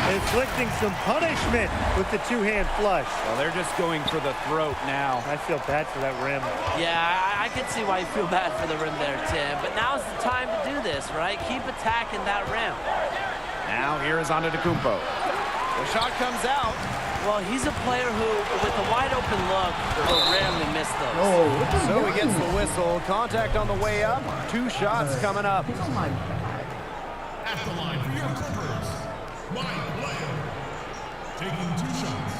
Inflicting some punishment with the 2-hand flush. Well, they're just going for the throat now. I feel bad for that rim. Yeah, I can see why you feel bad for the rim there, Tim. But now's the time to do this, right? Keep attacking that rim. Now here is Antetokounmpo. The shot comes out. Well, he's a player who, with a wide open look, will rarely miss those. So he gets the whistle. Contact on the way up. 2 shots coming up. At the line for your Clippers, my player, taking 2 shots.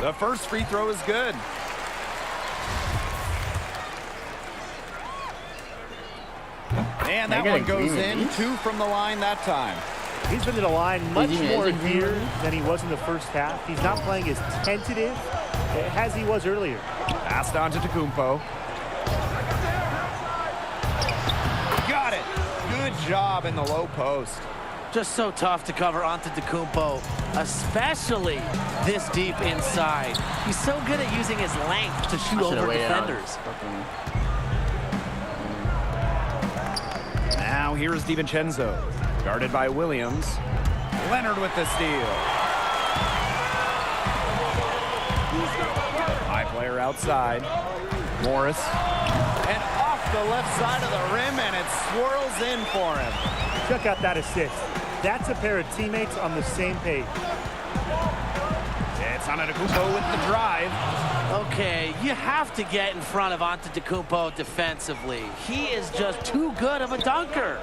The first free throw is good. And that one goes in. 2 from the line that time. He's been to the line much more here than he was in the first half. He's not playing as tentative as he was earlier. Passed on to Antetokounmpo. Got it. Good job in the low post. Just so tough to cover Antetokounmpo, especially this deep inside. He's so good at using his length to shoot over defenders. Now here's DiVincenzo, guarded by Williams. Leonard with the steal. High player outside. Morris. And off the left side of the rim, and it swirls in for him. Check out that assist. That's a pair of teammates on the same page. It's Antetokounmpo with the drive. Okay, you have to get in front of Antetokounmpo defensively. He is just too good of a dunker.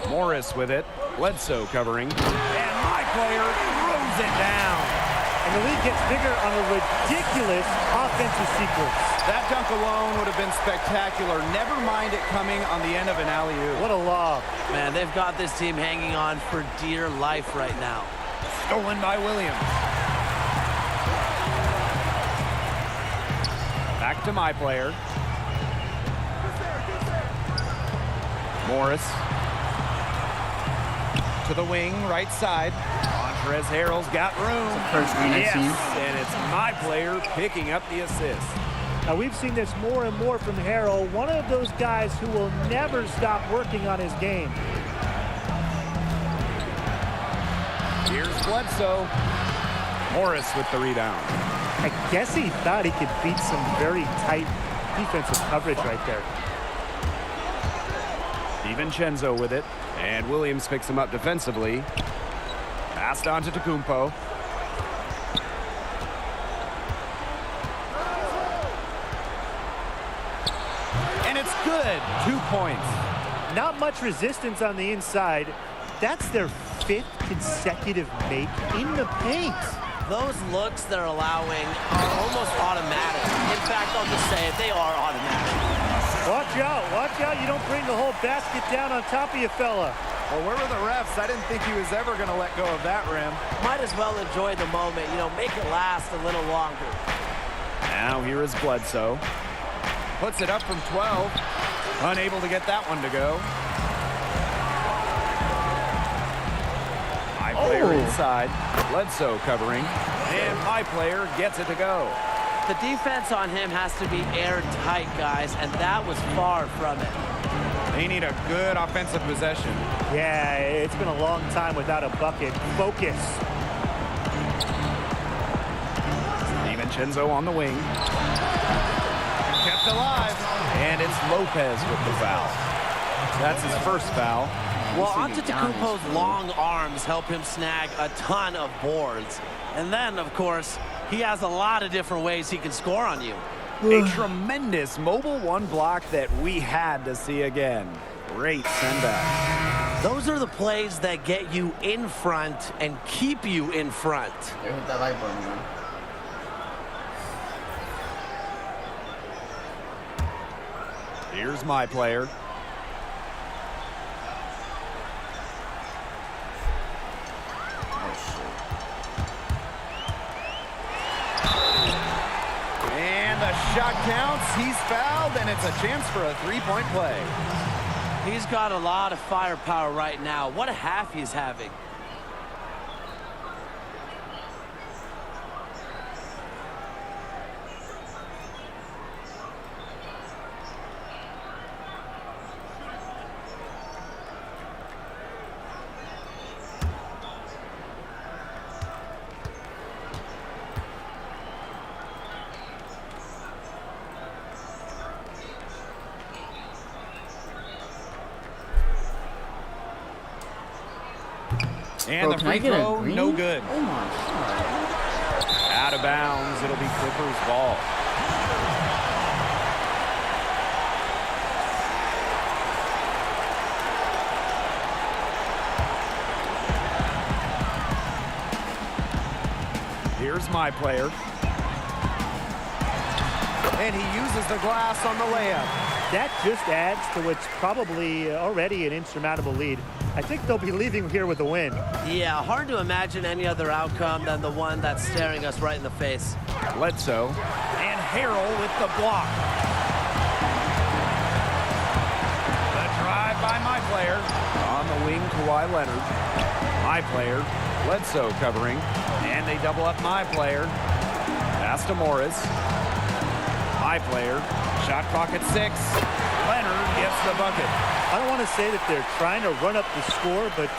Morris with it. Bledsoe covering. And my player throws it down. And the lead gets bigger on a ridiculous offensive sequence. That dunk alone would have been spectacular. Never mind it coming on the end of an alley-oop. What a lob. Man, they've got this team hanging on for dear life right now. Stolen by Williams. Back to my player. Morris. To the wing, right side. Montrezl Harrell's got room. First screen I've seen. And it's my player picking up the assist. Now, we've seen this more and more from Harrell, one of those guys who will never stop working on his game. Here's Bledsoe. Morris with the rebound. I guess he thought he could beat some very tight defensive coverage right there. DiVincenzo with it. And Williams picks him up defensively. Passed on to Tecumpo. And it's good. 2 points. Not much resistance on the inside. That's their 5th consecutive make in the paint. Those looks they're allowing are almost automatic. In fact, I'll just say it, they are automatic. Watch out, you don't bring the whole basket down on top of you, fella. Well, where were the refs? I didn't think he was ever going to let go of that rim. Might as well enjoy the moment, you know, make it last a little longer. Now here is Bledsoe. Puts it up from 12. Unable to get that one to go. My player inside. Bledsoe covering. And my player gets it to go. The defense on him has to be airtight, guys, and that was far from it. They need a good offensive possession. Yeah, it's been a long time without a bucket. Focus. DiVincenzo on the wing. Kept alive. And it's Lopez with the foul. That's his first foul. Well, Antetokounmpo's long arms help him snag a ton of boards. And then, of course, he has a lot of different ways he can score on you. A tremendous mobile one block that we had to see again. Great send back. Those are the plays that get you in front and keep you in front. There, hit that light button, man. Here's my player. Shot counts, he's fouled, and it's a chance for a three-point play. He's got a lot of firepower right now. What a half he's having. And Bro, the free throw, no good. Oh my God. Out of bounds, it'll be Clippers ball. Here's my player. And he uses the glass on the layup. That just adds to what's probably already an insurmountable lead. I think they'll be leaving here with a win. Yeah, hard to imagine any other outcome than the one that's staring us right in the face. Bledsoe and Harrell with the block. The drive by my player. On the wing, Kawhi Leonard. My player, Bledsoe covering. And they double up my player. Pass to Morris. My player, shot clock at 6. Leonard gets the bucket. I don't want to say that they're trying to run up the score, but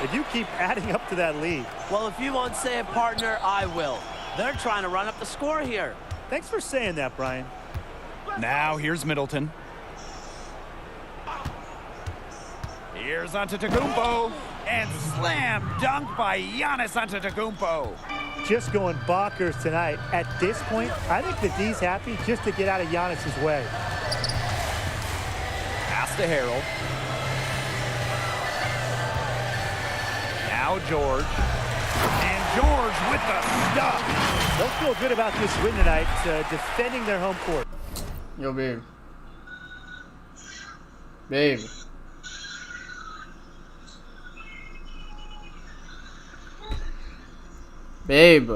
if you keep adding up to that lead. Well, if you won't say it, partner, I will. They're trying to run up the score here. Thanks for saying that, Brian. Now here's Middleton. Here's Antetokounmpo. And slam dunk by Giannis Antetokounmpo. Just going bonkers tonight. At this point, I think the D's happy just to get out of Giannis's way. Pass to Harrell. Now George. And George with the stuff. They'll feel good about this win tonight, defending their home court. Yo, babe. Babe. Babe.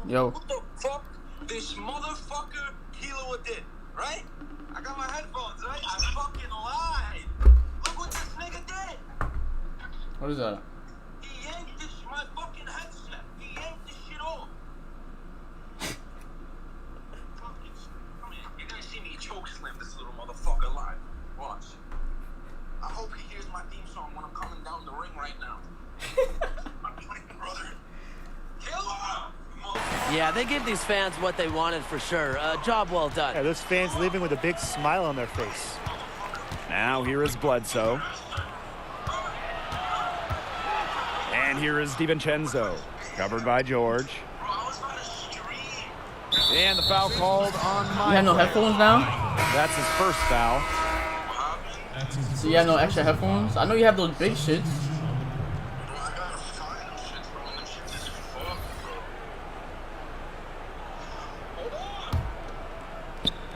Yo. What the fuck this motherfucker Kilo did, right? I got my headphones, right? I fucking lied. Look what this nigga did. What is that? He yanked my fucking headset. He yanked this shit off. Fucking, come here. You're gonna see me choke slam this little motherfucker live. Watch. I hope he hears my theme song when I'm coming down the ring right now. I'm playing, brother. Killer! Yeah, they give these fans what they wanted for sure. Job well done. Yeah, those fans leaving with a big smile on their face. Now here is Bledsoe. And here is DiVincenzo, covered by George. And the foul called on my You have no headphones now? That's his first foul. So you have no extra headphones? I know you have those big shits.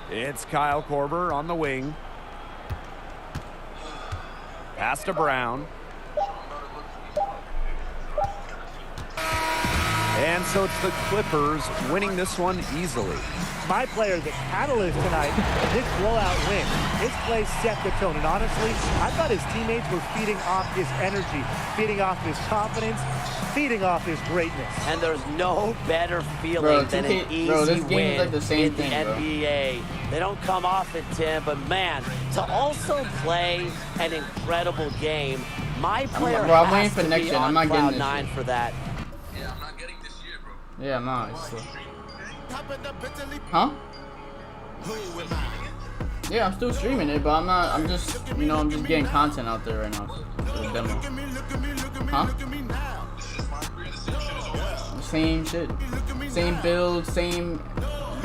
It's Kyle Korver on the wing. Pass to Brown. And so it's the Clippers winning this one easily. My player, the catalyst tonight, this blowout win. His play set the tone, and honestly, I thought his teammates were feeding off his energy, feeding off his confidence, feeding off his greatness. And there's no better feeling than an easy win like the same in the NBA. They don't come often, Tim, but man, to also play an incredible game, my player I'm waiting has for to next be year. on I'm not getting cloud this nine year. for that. Yeah, I'm not getting this year, bro. Yeah, no. Huh? Yeah, I'm still streaming it, but I'm not. I'm just, you know, I'm just getting content out there right now for the demo. Huh? Same shit, same build, same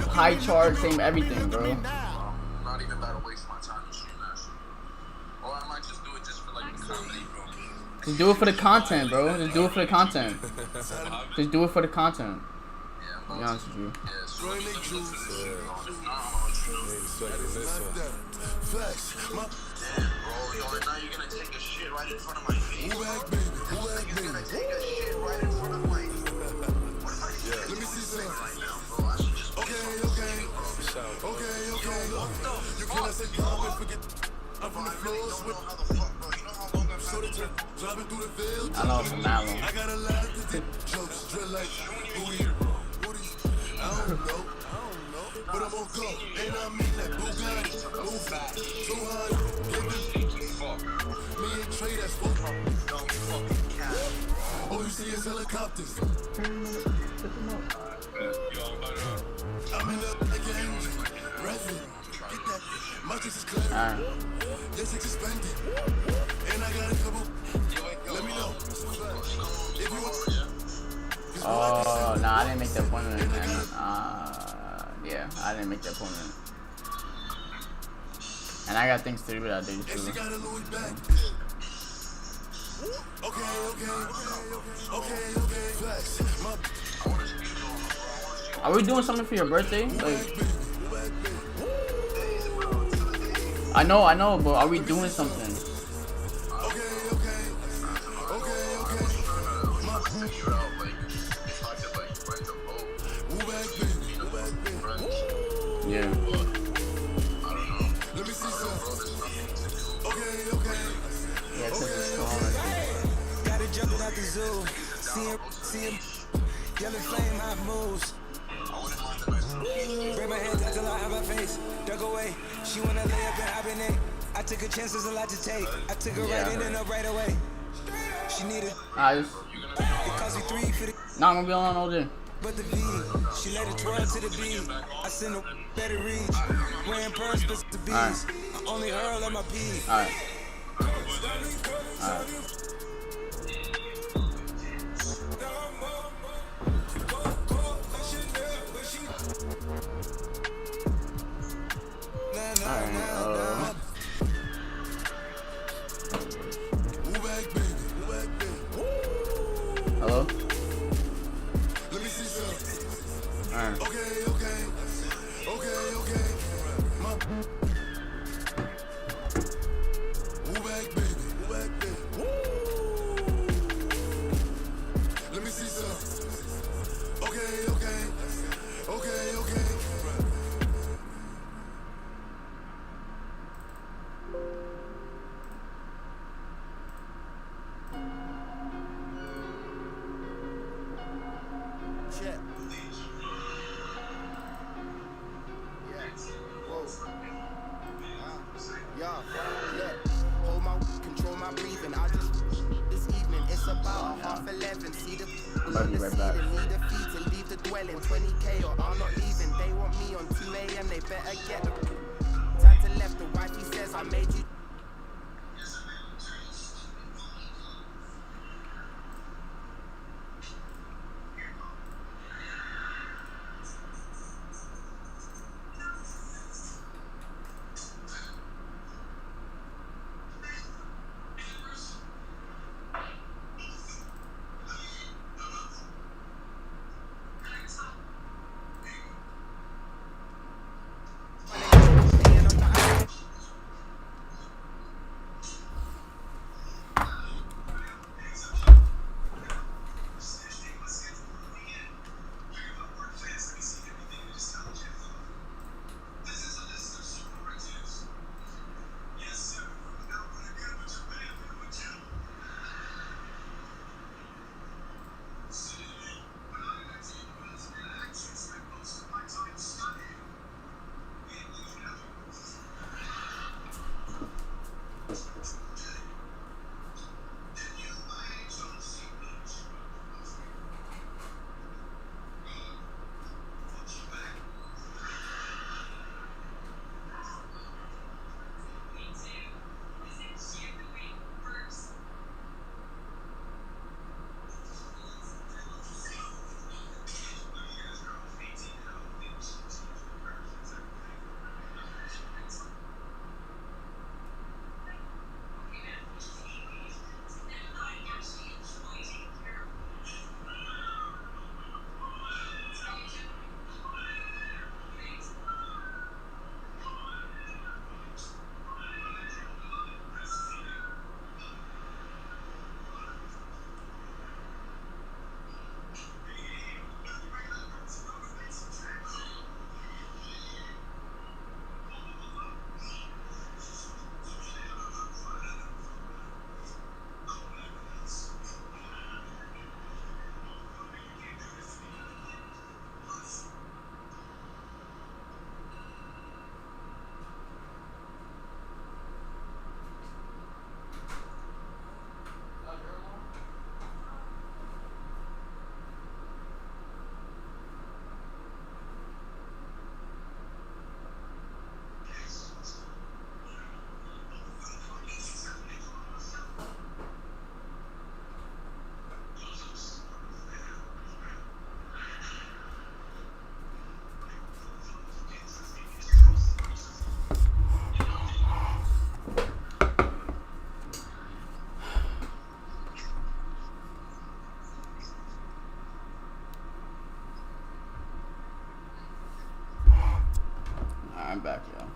high chart, same everything, bro. I'm not even about to waste my time to stream that shit. Or I might just do it just for like the comedy, bro. Just do it for the content, bro. Just do it for the content. Just do it for the content. To be honest with you. I know it's from that one. But I'm on go, and I mean that Bugatti, move fast, so hard, me and Trey, that's full. All you see is helicopters. I'm in the again, resin, get that, my just is clear. Yes, it's suspended, and I got a couple, let me know. If you want. Oh, nah, I didn't make that appointment, man. Yeah, I didn't make that appointment. And I got things to do that day, too. Are we doing something for your birthday? Like, I know, but are we doing something? Yeah. Yeah, it's Gotta jump out the zoo. See him. Yellow flame, hot moves. Break my head down till I have her face. Duck away. She wanna lay up and hibernate. I took a chance, there's a lot to take. I took her right in and up right away. She needed. It cost me 3 for the. Nah, I'm gonna be on all day. But the V, she let it twirl to the beat. I send a better reach. Wearing pearls, but the bees. I only hurl at my pee. Alright. Hello? Let me see some. Alright. Okay. Move back, baby. Let me see some. Okay. Check. Yeah, look, hold my, control my breathing. I just, this evening, it's about 11:30. See the I'll be right back. need a fee to leave the dwelling. 20K or I'm not leaving. They want me on 2 a.m. They better get the time to left. The wifey says I made you. I'm back, yo.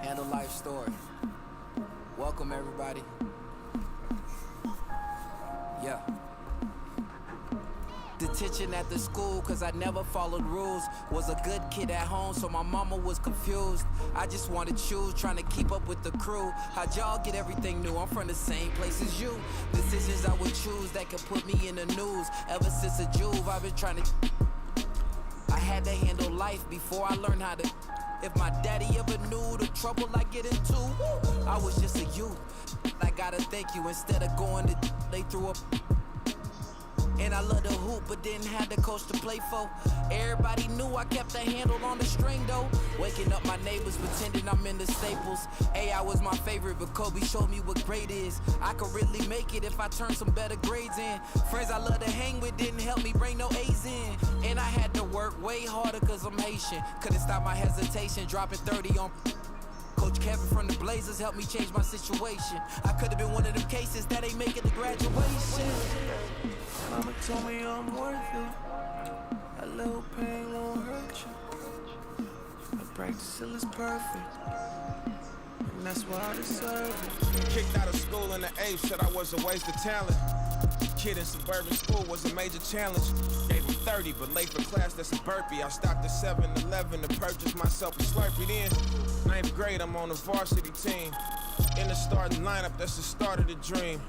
Handle life story. Welcome everybody. Yeah. Detention at the school cause I never followed rules. Was a good kid at home so my mama was confused. I just wanted shoes, trying to keep up with the crew. How'd y'all get everything new? I'm from the same place as you. Decisions I would choose that could put me in the news. Ever since a Juve I've been trying to. I had to handle life before I learned how to. If my daddy ever knew the trouble I get into, I was just a youth. I gotta thank you. Instead of going to, they threw up. And I love the hoop, but didn't have the coach to play for. Everybody knew I kept a handle on the string though. Waking up my neighbors, pretending I'm in the Staples. AI was my favorite, but Kobe showed me what great is. I could really make it if I turned some better grades in. Friends I love to hang with didn't help me bring no A's in. And I had to work way harder cause I'm Haitian. Couldn't stop my hesitation, dropping 30 on. Coach Kevin from the Blazers helped me change my situation. I could have been one of them cases that ain't making the graduation. Mama told me I'm worth it. A little pain won't hurt you. I practice till it's perfect. And that's why I deserve it. Kicked out of school in the 8th, said I was a waste of talent. Kid in suburban school was a major challenge. Gave him 30, but late for class, that's a burpee. I stopped at 7-Eleven to purchase myself a Slurpee. Then, 9th grade, I'm on the varsity team. In the starting lineup, that's the start of the dream.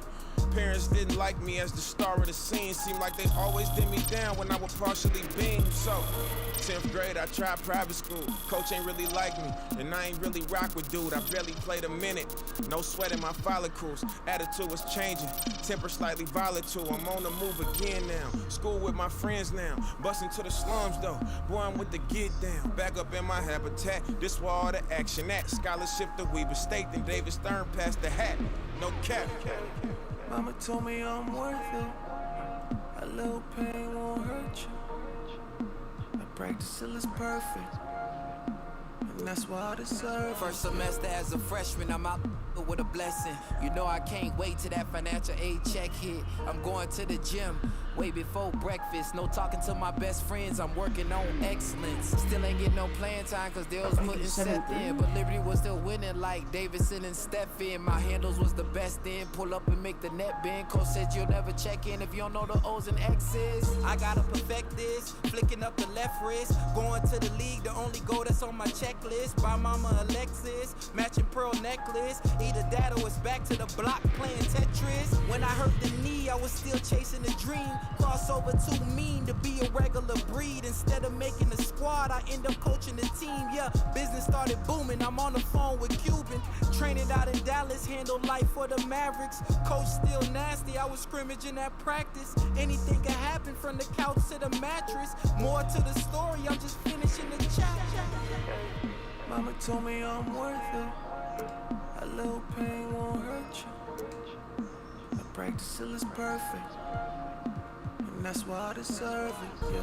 Parents didn't like me as the star of the scene. Seemed like they always did me down when I would partially beam. So, 10th grade, I tried private school. Coach ain't really like me, and I ain't really rock with dude. I barely played a minute. No sweat in my follicles. Attitude was changing. Temper slightly volatile. I'm on the move again now. School with my friends now. Busting to the slums though. Boy, I'm with the get down. Back up in my habitat. This where all the action at. Scholarship to Weber State, then David Stern passed the hat. No cap. Mama told me I'm worth it. A little pain won't hurt you. I practice till it's perfect. And that's why I deserve it. First semester as a freshman, I'm out with a blessing. You know I can't wait till that financial aid check hit. I'm going to the gym way before breakfast. No talking to my best friends, I'm working on excellence. Still ain't getting no playing time cause they was putting Seth in. But Liberty was still winning like Davidson and Stephen. My handles was the best then. Pull up and make the net bend. Coach said you'll never check in if you don't know the O's and X's. I gotta perfect this. Flicking up the left wrist. Going to the league, the only goal that's on my checklist. Buy mama a Lexus. Matching pearl necklace. Either that or it's back to the block playing Tetris. When I hurt the knee, I was still chasing a dream. Crossover too mean to be a regular breed. Instead of making a squad, I end up coaching the team. Yeah, business started booming. I'm on the phone with Cuban. Training out in Dallas, handle life for the Mavericks. Coach still nasty, I was scrimmaging at practice. Anything can happen from the couch to the mattress. More to the story, I'm just finishing the chapter. Mama told me I'm worth it. A little pain won't hurt you. I practice till it's perfect. And that's why I deserve it, yeah.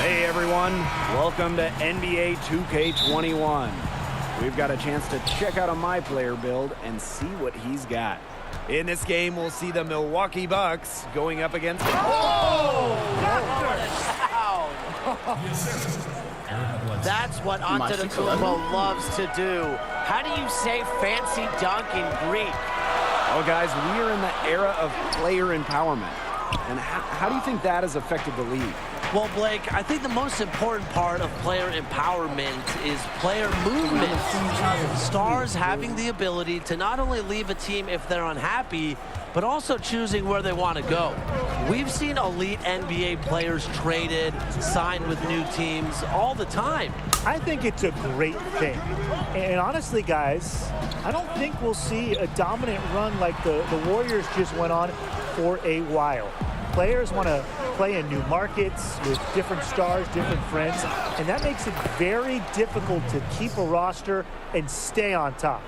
Hey everyone, welcome to NBA 2K21. We've got a chance to check out a My Player build and see what he's got. In this game, we'll see the Milwaukee Bucks going up against... That's what Antetokounmpo loves to do. How do you say fancy dunk in Greek? Well, guys, we are in the era of player empowerment. And how do you think that has affected the league? Well, Blake, I think the most important part of player empowerment is player movement. Stars having the ability to not only leave a team if they're unhappy, but also choosing where they want to go. We've seen elite NBA players traded, signed with new teams all the time. I think it's a great thing. And honestly, guys, I don't think we'll see a dominant run like the Warriors just went on for a while. Players want to play in new markets with different stars, different friends, and that makes it very difficult to keep a roster and stay on top.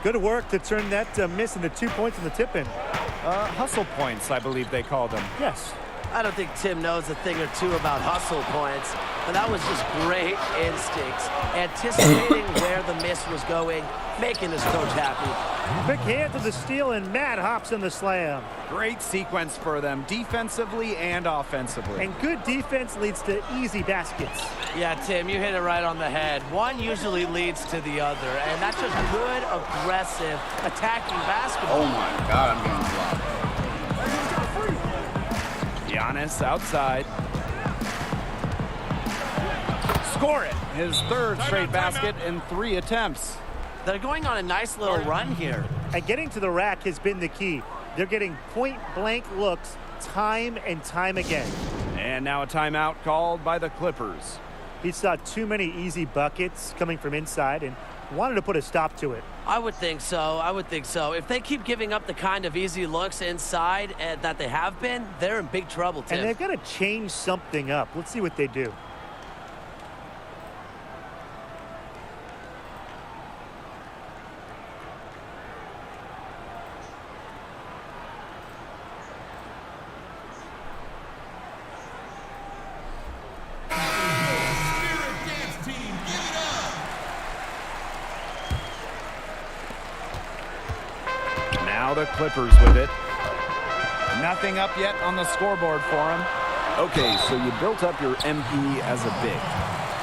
Good work to turn that miss into 2 points in the tip-in. Hustle points, I believe they called them. Yes. I don't think Tim knows a thing or two about hustle points, but that was just great instincts. Anticipating where the miss was going, making his coach happy. Quick hand to the steal, and Matt hops in the slam. Great sequence for them, defensively and offensively. And good defense leads to easy baskets. Yeah, Tim, you hit it right on the head. One usually leads to the other, and that's just good, aggressive, attacking basketball. Oh my God, I'm getting blocked. Giannis outside. Score it. His third straight basket in 3 attempts. They're going on a nice little run here. And getting to the rack has been the key. They're getting point-blank looks time and time again. And now a timeout called by the Clippers. He saw too many easy buckets coming from inside and wanted to put a stop to it. I would think so. I would think so. If they keep giving up the kind of easy looks inside that they have been, they're in big trouble, Tim. And they've got to change something up. Let's see what they do. Now the Clippers with it. Nothing up yet on the scoreboard for him. Okay, so you built up your MP as a big.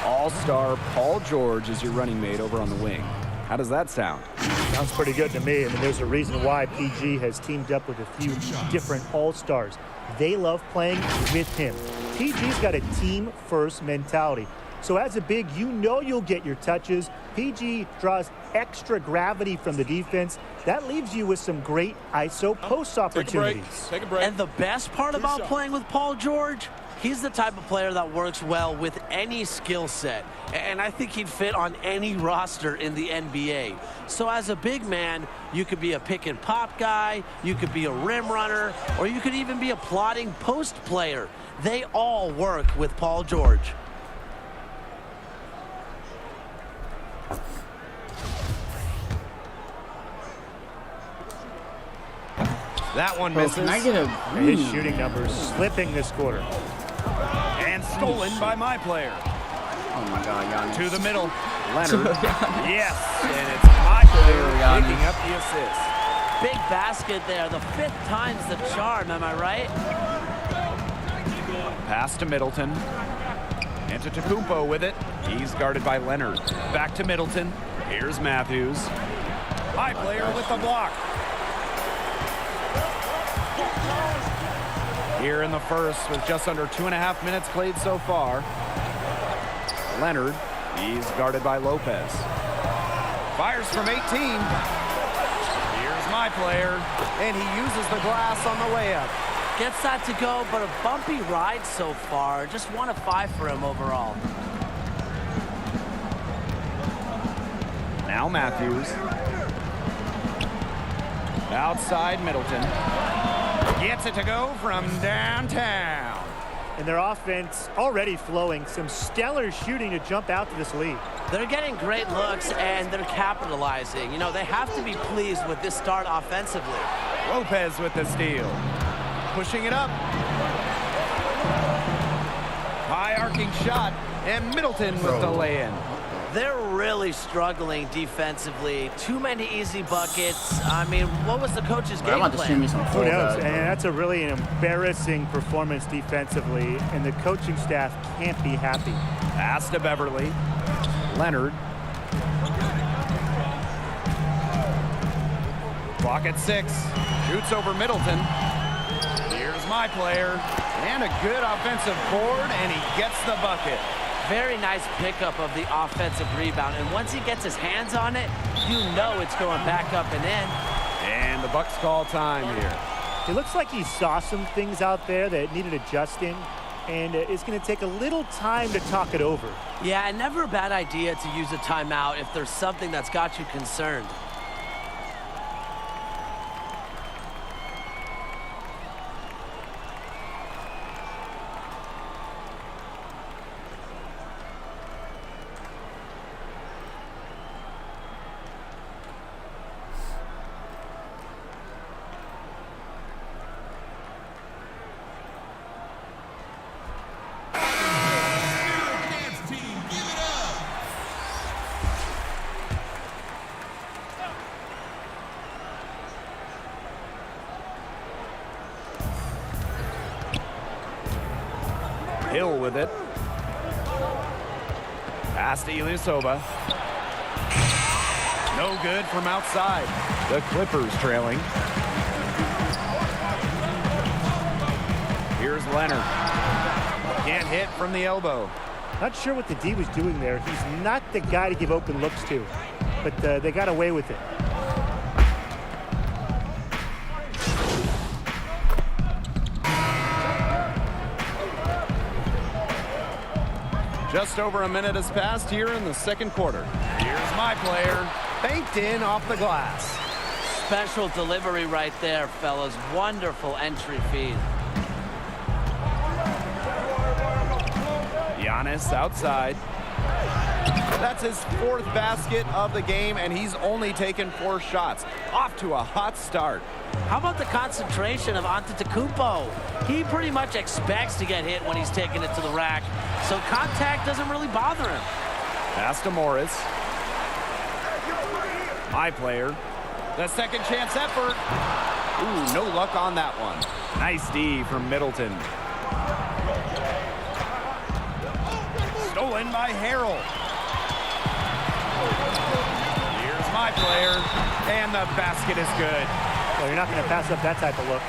All-star Paul George is your running mate over on the wing. How does that sound? Sounds pretty good to me. I mean, there's a reason why PG has teamed up with a few different all-stars. They love playing with him. PG's got a team-first mentality. So as a big, you know you'll get your touches. PG draws extra gravity from the defense. That leaves you with some great ISO post opportunities. Take a break. And the best part about playing with Paul George, he's the type of player that works well with any skill set. And I think he'd fit on any roster in the NBA. So as a big man, you could be a pick and pop guy, you could be a rim runner, or you could even be a plotting post player. They all work with Paul George. That one misses. Can I get a... His shooting numbers slipping this quarter. And stolen by my player. Oh my God, Giannis. To the middle. Leonard. Yes, and it's my player picking up the assist. Big basket there, the 5th time's the charm, am I right? Pass to Middleton. Antetokounmpo with it. He's guarded by Leonard. Back to Middleton. Here's Matthews. My player with the block. Here in the first with just under 2.5 minutes played so far. Leonard, he's guarded by Lopez. Fires from 18. Here's my player, and he uses the glass on the way up. Gets that to go, but a bumpy ride so far. Just 1 of 5 for him overall. Now Matthews. Outside Middleton. Gets it to go from downtown. And their offense already flowing. Some stellar shooting to jump out to this lead. They're getting great looks, and they're capitalizing. You know, they have to be pleased with this start offensively. Lopez with the steal. Pushing it up. High arcing shot, and Middleton with the lay-in. They're really struggling defensively. Too many easy buckets. I mean, what was the coach's game I'm about to stream me some Who knows? guys, And that's a really embarrassing performance defensively, and the coaching staff can't be happy. Pass to Beverly. Leonard. Clock at 6. Shoots over Middleton. Here's my player. And a good offensive board, and he gets the bucket. Very nice pickup of the offensive rebound. And once he gets his hands on it, you know it's going back up and in. And the Bucks call time here. It looks like he saw some things out there that needed adjusting, and it's going to take a little time to talk it over. Yeah, and never a bad idea to use a timeout if there's something that's got you concerned. Hill with it. Pass to Ilyasova. No good from outside. The Clippers trailing. Here's Leonard. Can't hit from the elbow. Not sure what the D was doing there. He's not the guy to give open looks to, but they got away with it. Just over a minute has passed here in the second quarter. Here's my player, banked in off the glass. Special delivery right there, fellas. Wonderful entry feed. Giannis outside. That's his 4th basket of the game, and he's only taken 4 shots. Off to a hot start. How about the concentration of Antetokounmpo? He pretty much expects to get hit when he's taking it to the rack, so contact doesn't really bother him. Pass to Morris. My player. The second chance effort. Ooh, no luck on that one. Nice D from Middleton. Stolen by Harrell. Here's my player, and the basket is good. Well, you're not going to pass up that type of look.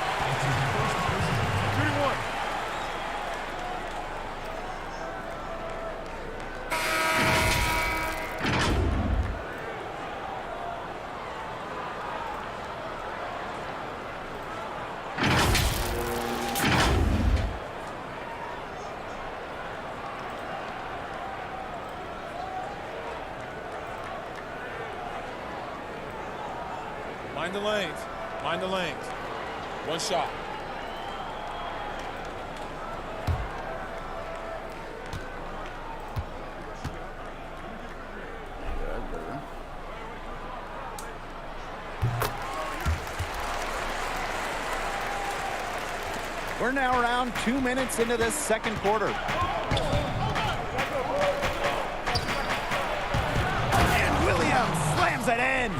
Mind the lanes. Mind the lanes. One shot. We're now around 2 minutes into this second quarter. And Williams slams it in.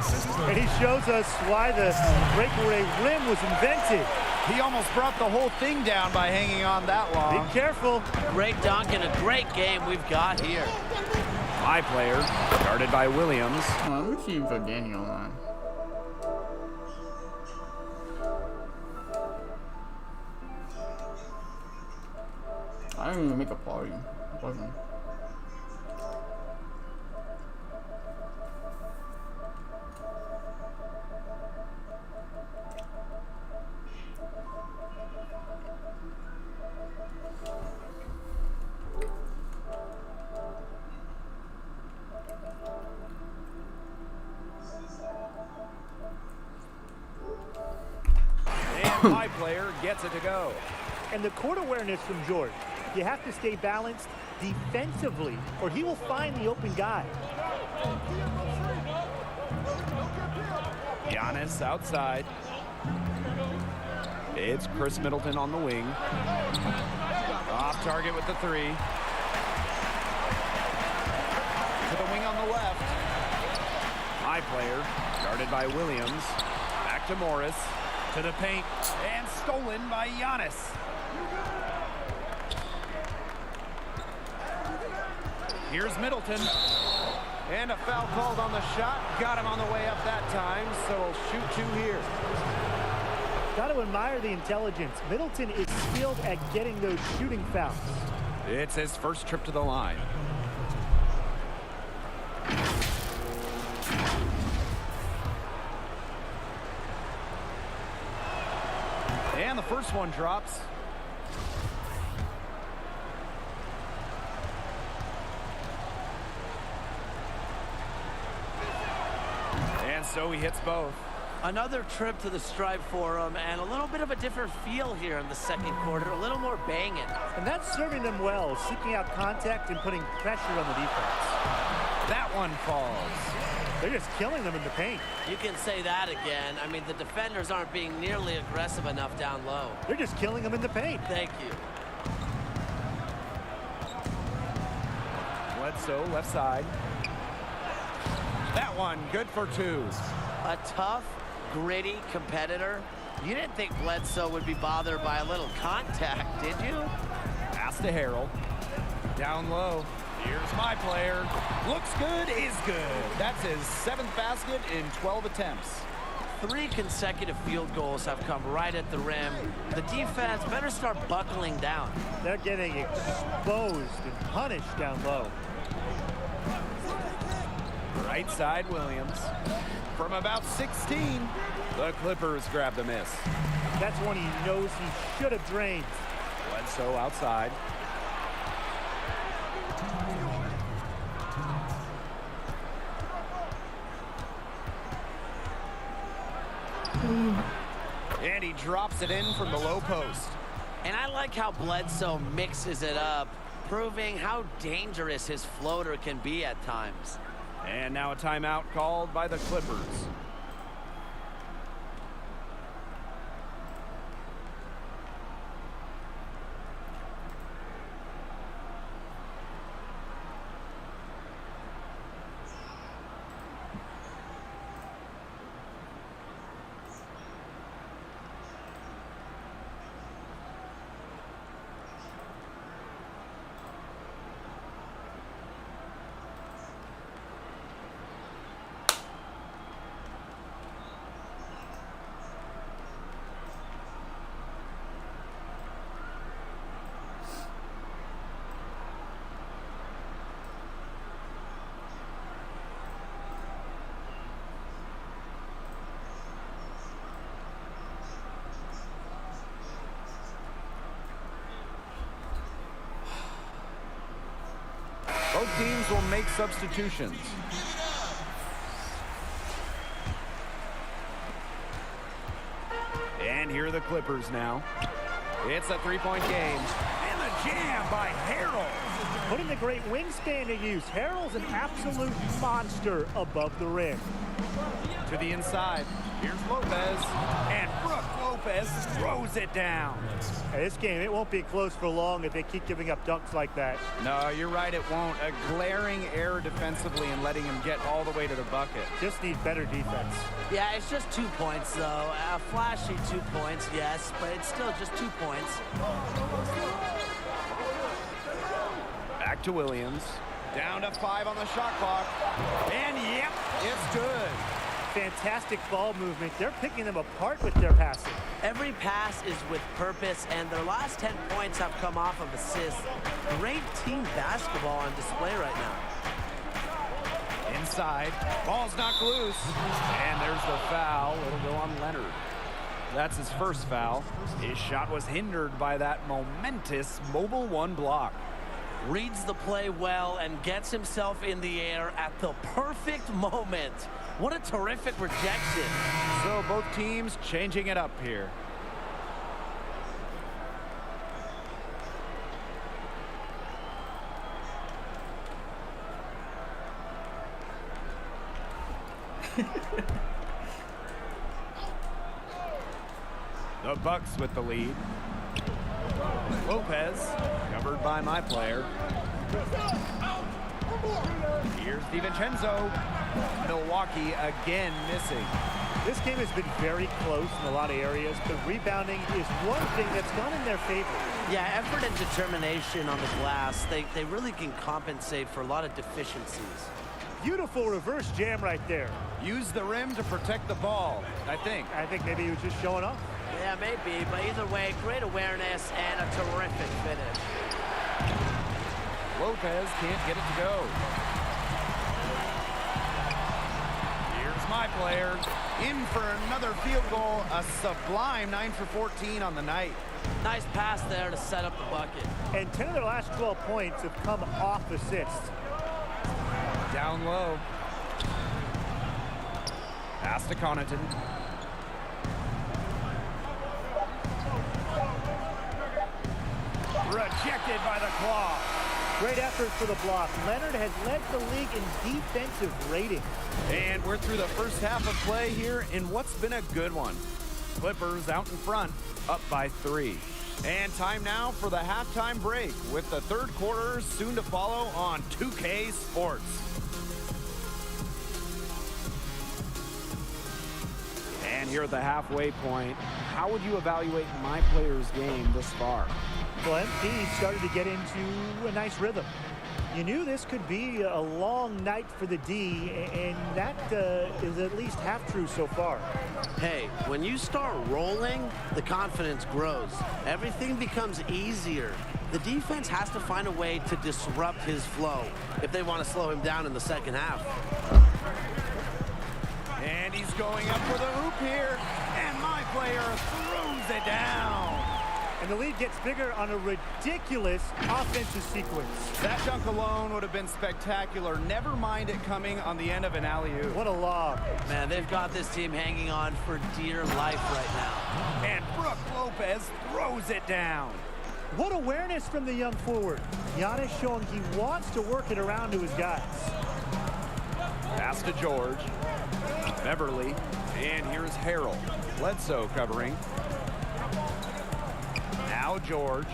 And he shows us why the breakaway rim was invented. He almost brought the whole thing down by hanging on that long. Be careful. Great dunk and a great game we've got here. My player, guarded by Williams. Let me see for Daniel on. I didn't even make a party. It wasn't. And my player gets it to go. And the court awareness from George. You have to stay balanced defensively, or he will find the open guy. Giannis outside. It's Chris Middleton on the wing. Off target with the 3. To the wing on the left. My player, guarded by Williams. Back to Morris. To the paint. And stolen by Giannis. Here's Middleton. And a foul called on the shot. Got him on the way up that time, so he'll shoot 2 here. Got to admire the intelligence. Middleton is skilled at getting those shooting fouls. It's his first trip to the line. And the first one drops. And so he hits both. Another trip to the stripe for him, and a little bit of a different feel here in the second quarter, a little more banging. And that's serving them well, seeking out contact and putting pressure on the defense. That one falls. They're just killing them in the paint. You can say that again. I mean, the defenders aren't being nearly aggressive enough down low. They're just killing them in the paint. Thank you. Bledsoe, left side. That one, good for 2. A tough, gritty competitor. You didn't think Bledsoe would be bothered by a little contact, did you? Pass to Harrell. Down low. Here's my player. Looks good, is good. That's his 7th basket in 12 attempts. 3 consecutive field goals have come right at the rim. The defense better start buckling down. They're getting exposed and punished down low. Right side, Williams. From about 16, the Clippers grab the miss. That's one he knows he should have drained. Bledsoe outside. And he drops it in from the low post. And I like how Bledsoe mixes it up, proving how dangerous his floater can be at times. And now a timeout called by the Clippers. Both teams will make substitutions. And here are the Clippers now. It's a 3-point game. And the jam by Harrell. Putting the great wingspan to use. Harrell's an absolute monster above the rim. To the inside. Here's Lopez. And Brook Lopez throws it down. Hey, this game, it won't be close for long if they keep giving up dunks like that. No, you're right, it won't. A glaring error defensively and letting him get all the way to the bucket. Just need better defense. Yeah, it's just 2 points, though. A flashy 2 points, yes, but it's still just 2 points. Back to Williams. Down to 5 on the shot clock. And yep, it's good. Fantastic ball movement. They're picking them apart with their passing. Every pass is with purpose, and their last 10 points have come off of assists. Great team basketball on display right now. Inside. Ball's knocked loose. And there's the foul. It'll go on Leonard. That's his first foul. His shot was hindered by that momentous Mobile 1 block. Reads the play well and gets himself in the air at the perfect moment. What a terrific rejection. So both teams changing it up here. The Bucks with the lead. Lopez, covered by my player. Here's DiVincenzo. Milwaukee again missing. This game has been very close in a lot of areas, but rebounding is one thing that's gone in their favor. Yeah, effort and determination on the glass, they really can compensate for a lot of deficiencies. Beautiful reverse jam right there. Use the rim to protect the ball, I think. I think maybe he was just showing off. Yeah, maybe, but either way, great awareness and a terrific finish. Lopez can't get it to go. Here's my player. In for another field goal. A sublime 9 for 14 on the night. Nice pass there to set up the bucket. And 10 of their last 12 points have come off assists. Down low. Pass to Connaughton. Rejected by the claw. Great effort for the block. Leonard has led the league in defensive rating. And we're through the first half of play here in what's been a good one. Clippers out in front, up by 3. And time now for the halftime break with the third quarter soon to follow on 2K Sports. And here at the halfway point, how would you evaluate my player's game this far? Well, MP started to get into a nice rhythm. You knew this could be a long night for the D, and that is at least half true so far. Hey, when you start rolling, the confidence grows. Everything becomes easier. The defense has to find a way to disrupt his flow if they want to slow him down in the second half. And he's going up for the hoop here, and my player throws it down. And the lead gets bigger on a ridiculous offensive sequence. That dunk alone would have been spectacular. Never mind it coming on the end of an alley-oop. What a lob. Man, they've got this team hanging on for dear life right now. And Brook Lopez throws it down. What awareness from the young forward. Giannis showing he wants to work it around to his guys. Pass to George. Beverly. And here's Harrell. Bledsoe covering. Now George.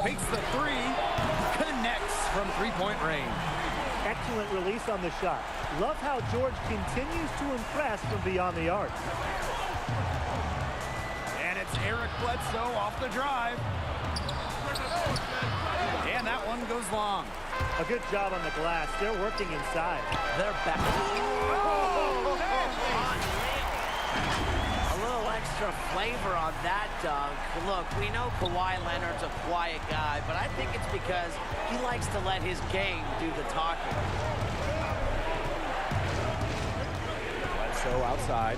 Takes the 3. Connects from three-point range. Excellent release on the shot. Love how George continues to impress from beyond the arc. And it's Eric Bledsoe off the drive. And that one goes long. A good job on the glass. They're working inside. They're back. A little extra flavor on that dunk. Look, we know Kawhi Leonard's a quiet guy, but I think it's because he likes to let his game do the talking. Bledsoe outside.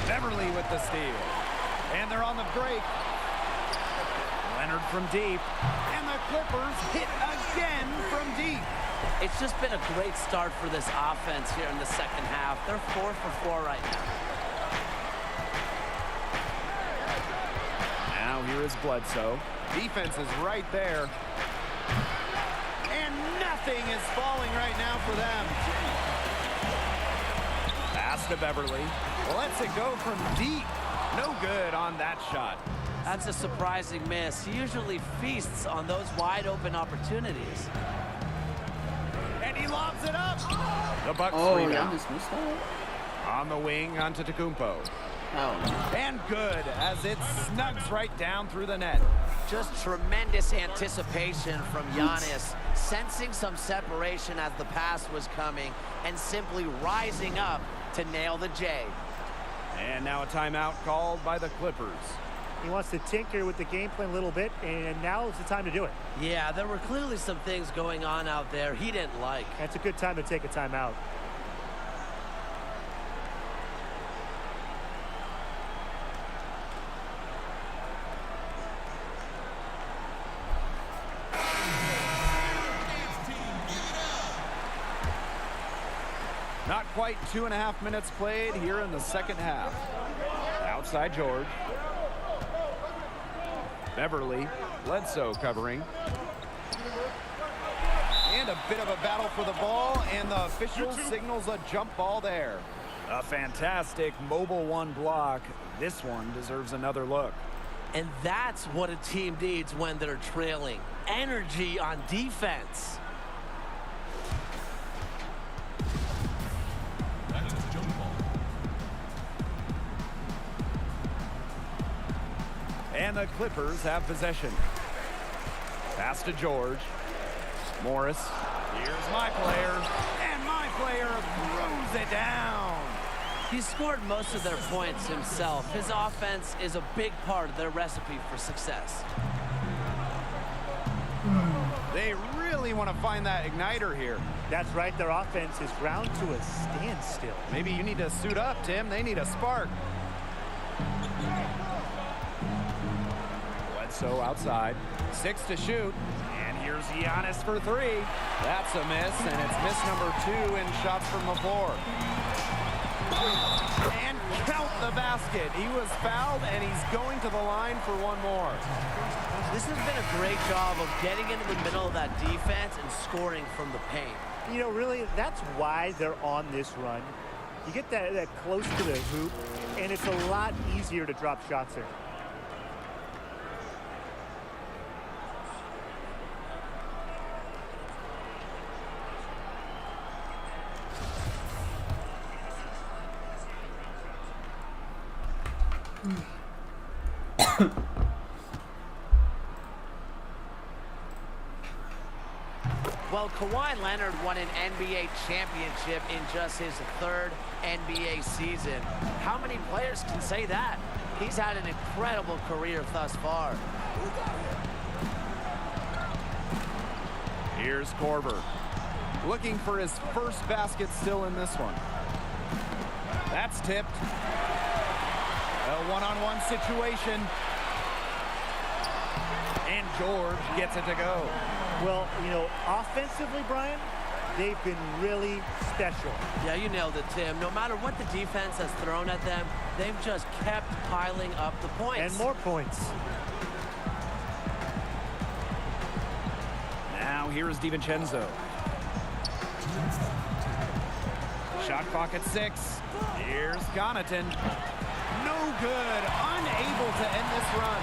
Beverly with the steal. And they're on the break. Leonard from deep. And the Clippers hit again from deep. It's just been a great start for this offense here in the second half. They're 4 for 4 right now. Now here is Bledsoe. Defense is right there. And nothing is falling right now for them. Pass to Beverly. Lets it go from deep. No good on that shot. That's a surprising miss. He usually feasts on those wide open opportunities. And he lobs it up. The Bucks rebound. On the wing onto Tecumpo. And good as it snugs right down through the net. Just tremendous anticipation from Giannis, sensing some separation as the pass was coming and simply rising up to nail the J. And now a timeout called by the Clippers. He wants to tinker with the game plan a little bit, and now is the time to do it. Yeah, there were clearly some things going on out there he didn't like. That's a good time to take a timeout. Not quite 2.5 minutes played here in the second half. Outside George. Beverly. Bledsoe covering. And a bit of a battle for the ball, and the official signals a jump ball there. A fantastic mobile one block. This one deserves another look. And that's what a team needs when they're trailing. Energy on defense. And the Clippers have possession. Pass to George. Morris. Here's my player. And my player throws it down. He scored most of their points himself. His offense is a big part of their recipe for success. They really want to find that igniter here. That's right. Their offense is ground to a standstill. Maybe you need to suit up, Tim. They need a spark. Bledsoe outside. 6 to shoot. And here's Giannis for 3. That's a miss, and it's miss number 2 in shots from the floor. And count the basket. He was fouled, and he's going to the line for one more. This has been a great job of getting into the middle of that defense and scoring from the paint. You know, really, that's why they're on this run. You get that close to the hoop, and it's a lot easier to drop shots there. Well, Kawhi Leonard won an NBA championship in just his 3rd NBA season. How many players can say that? He's had an incredible career thus far. Here's Korver. Looking for his first basket still in this one. That's tipped. A one-on-one situation. And George gets it to go. Well, you know, offensively, Brian, they've been really special. Yeah, you nailed it, Tim. No matter what the defense has thrown at them, they've just kept piling up the points. And more points. Now here is DiVincenzo. Shot clock at 6. Here's Connaughton. No good. Unable to end this run.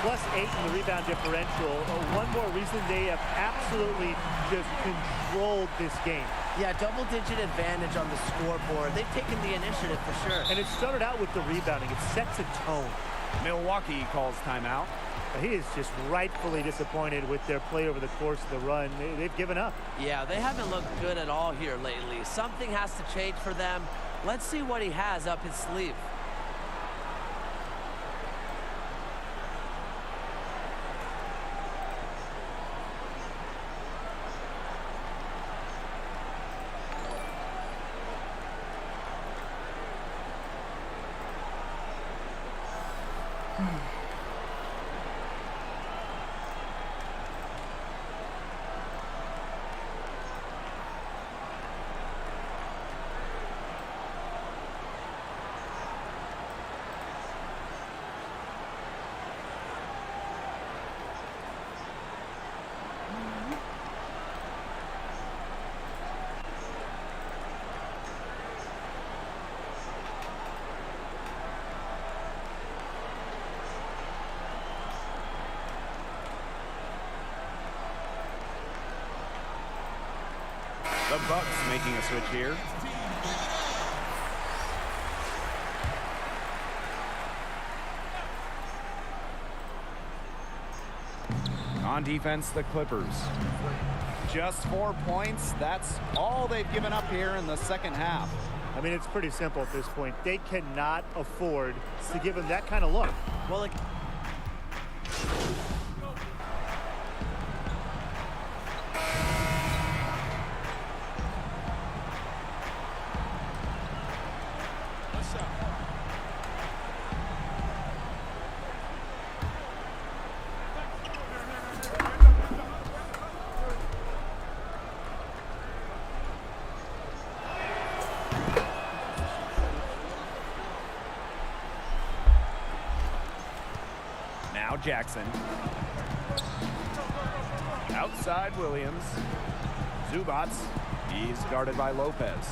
Plus 8 in the rebound differential. One more reason they have absolutely just controlled this game. Yeah, double-digit advantage on the scoreboard. They've taken the initiative for sure. And it started out with the rebounding. It sets a tone. Milwaukee calls timeout. He is just rightfully disappointed with their play over the course of the run. They've given up. Yeah, they haven't looked good at all here lately. Something has to change for them. Let's see what he has up his sleeve. The Bucks making a switch here. On defense, the Clippers. Just 4 points. That's all they've given up here in the second half. I mean, it's pretty simple at this point. They cannot afford to give him that kind of look. Well, Jackson. Outside Williams. Zubats. He's guarded by Lopez.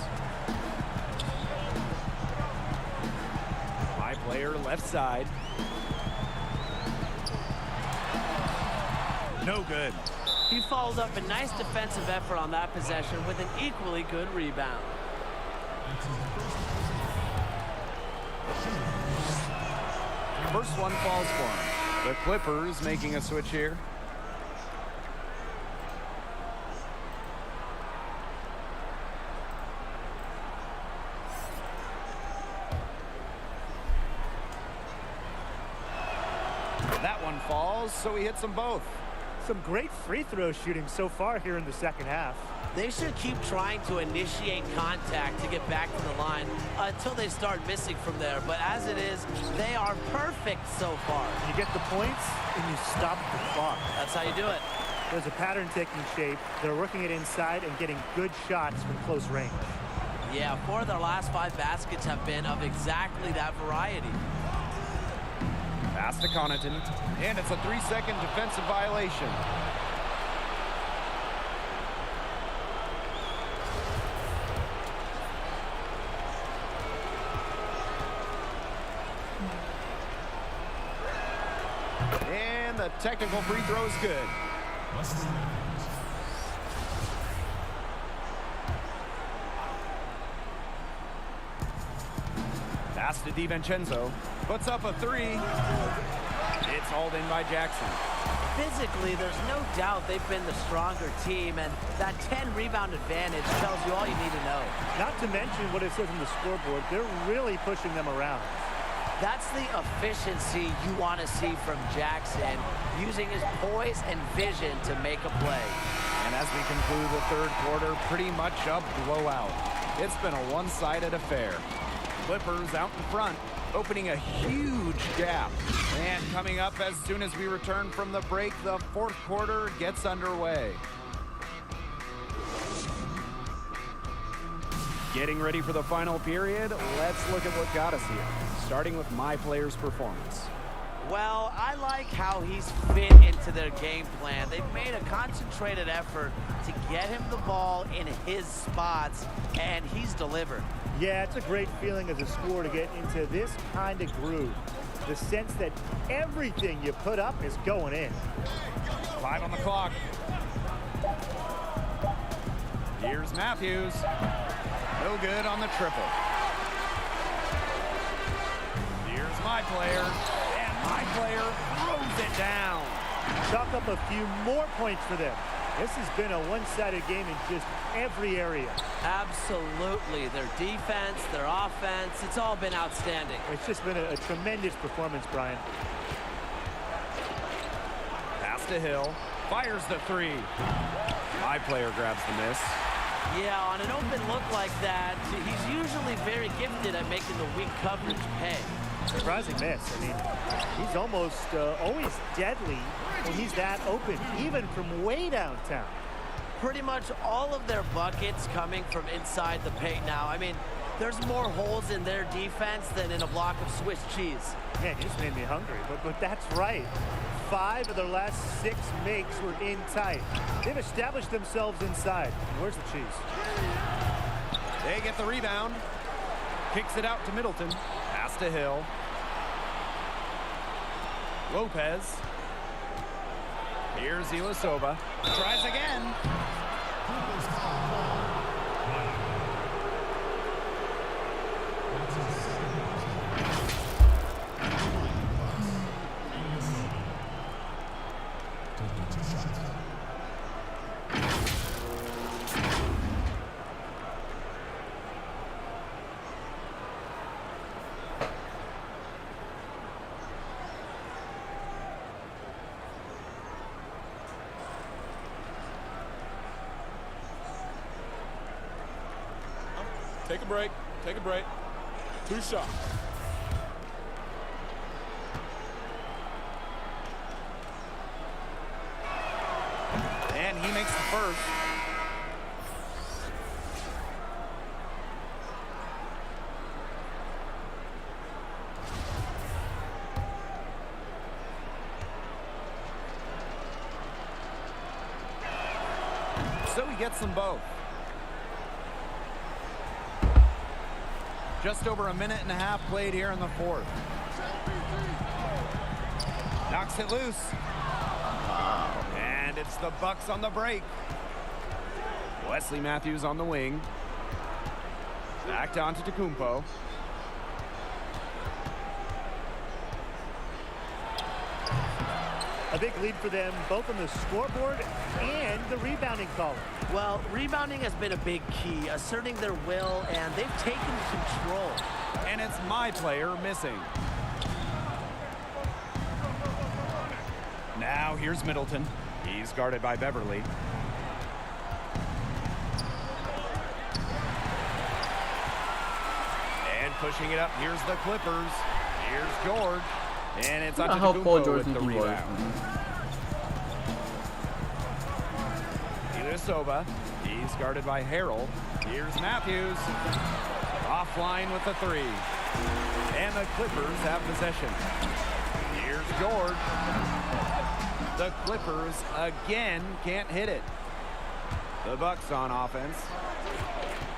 My player left side. No good. He followed up a nice defensive effort on that possession with an equally good rebound. First one falls for him. The Clippers making a switch here. That one falls, so he hits them both. Some great free throw shooting so far here in the second half. They should keep trying to initiate contact to get back to the line until they start missing from there. But as it is, they are perfect so far. You get the points and you stop the clock. That's how you do it. There's a pattern taking shape. They're working it inside and getting good shots from close range. Yeah, 4 of their last 5 baskets have been of exactly that variety. Pass to Connaughton, and it's a 3-second defensive violation. And the technical free throw is good. Pass to DiVincenzo. Puts up a 3. It's hauled in by Jackson. Physically, there's no doubt they've been the stronger team, and that 10-rebound advantage tells you all you need to know. Not to mention what it says on the scoreboard, they're really pushing them around. That's the efficiency you want to see from Jackson, using his poise and vision to make a play. And as we conclude the third quarter, pretty much a blowout. It's been a one-sided affair. Clippers out in front, opening a huge gap. And coming up as soon as we return from the break, the fourth quarter gets underway. Getting ready for the final period, let's look at what got us here, starting with my player's performance. Well, I like how he's fit into their game plan. They've made a concentrated effort to get him the ball in his spots, and he's delivered. Yeah, it's a great feeling as a scorer to get into this kind of groove. The sense that everything you put up is going in. 5 on the clock. Here's Matthews. No good on the triple. Here's my player. And my player throws it down. Chalk up a few more points for them. This has been a one-sided game in just every area. Absolutely. Their defense, their offense, it's all been outstanding. It's just been a tremendous performance, Brian. Pass to Hill. Fires the 3. My player grabs the miss. Yeah, on an open look like that, he's usually very gifted at making the weak coverage pay. Surprising miss. I mean, he's almost always deadly when he's that open, even from way downtown. Pretty much all of their buckets coming from inside the paint now. I mean, there's more holes in their defense than in a block of Swiss cheese. Man, you just made me hungry, but that's right. 5 of their last 6 makes were in tight. They've established themselves inside. Where's the cheese? They get the rebound. Kicks it out to Middleton. Pass to Hill. Lopez. Here's Ilyasova. Tries again. Take a break. Take a break. 2 shots. And he makes the first. So he gets them both. Just over a minute and a half played here in the fourth. Knocks it loose. And it's the Bucks on the break. Wesley Matthews on the wing. Back down to Tecumpo. A big lead for them, both on the scoreboard and the rebounding column. Well, rebounding has been a big key, asserting their will, and they've taken control. And it's my player missing. Now here's Middleton. He's guarded by Beverly. And pushing it up, here's the Clippers. Here's George. And it's on to Tecumpo with the rebound. Ilyasova. He's guarded by Harrell. Here's Matthews. Offline with the three. And the Clippers have possession. Here's George. The Clippers again can't hit it. The Bucks on offense.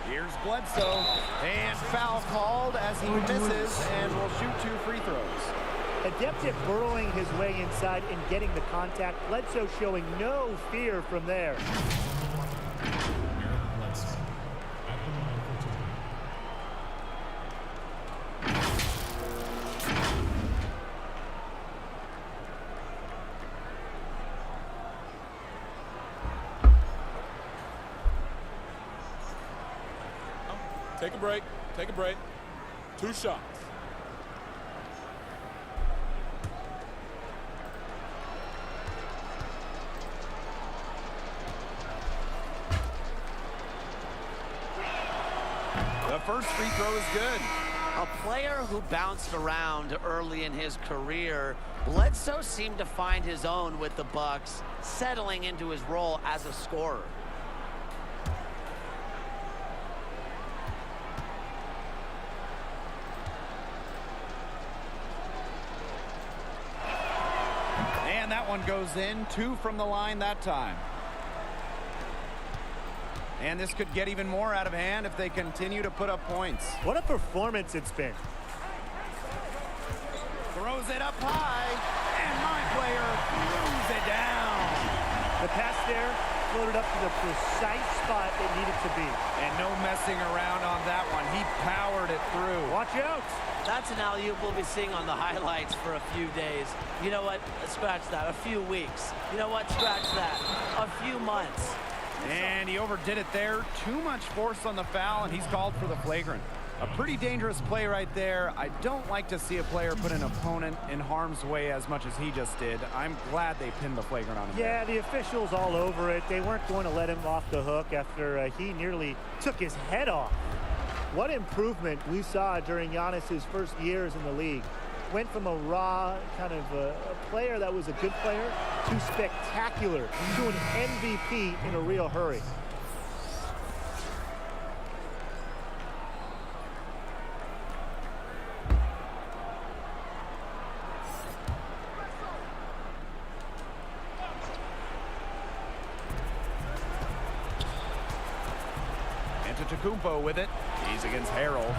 Here's Bledsoe. And foul called as he misses and will shoot 2 free throws. Adept at burrowing his way inside and getting the contact. Bledsoe showing no fear from there. Take a break. Take a break. 2 shots. The first free throw is good. A player who bounced around early in his career, Bledsoe seemed to find his own with the Bucks, settling into his role as a scorer. And that one goes in. 2 from the line that time. And this could get even more out of hand if they continue to put up points. What a performance it's been. Throws it up high, and my player throws it down. The pass there floated up to the precise spot it needed to be. And no messing around on that one. He powered it through. Watch out. That's an alley-oop we'll be seeing on the highlights for a few days. You know what? Scratch that. A few weeks. You know what? Scratch that. A few months. And he overdid it there. Too much force on the foul, and he's called for the flagrant. A pretty dangerous play right there. I don't like to see a player put an opponent in harm's way as much as he just did. I'm glad they pinned the flagrant on him. Yeah, the officials all over it. They weren't going to let him off the hook after he nearly took his head off. What improvement we saw during Giannis's first years in the league. Went from a raw kind of a player that was a good player to spectacular, to an MVP in a real hurry. Into Tecumpo with it. He's against Harrell.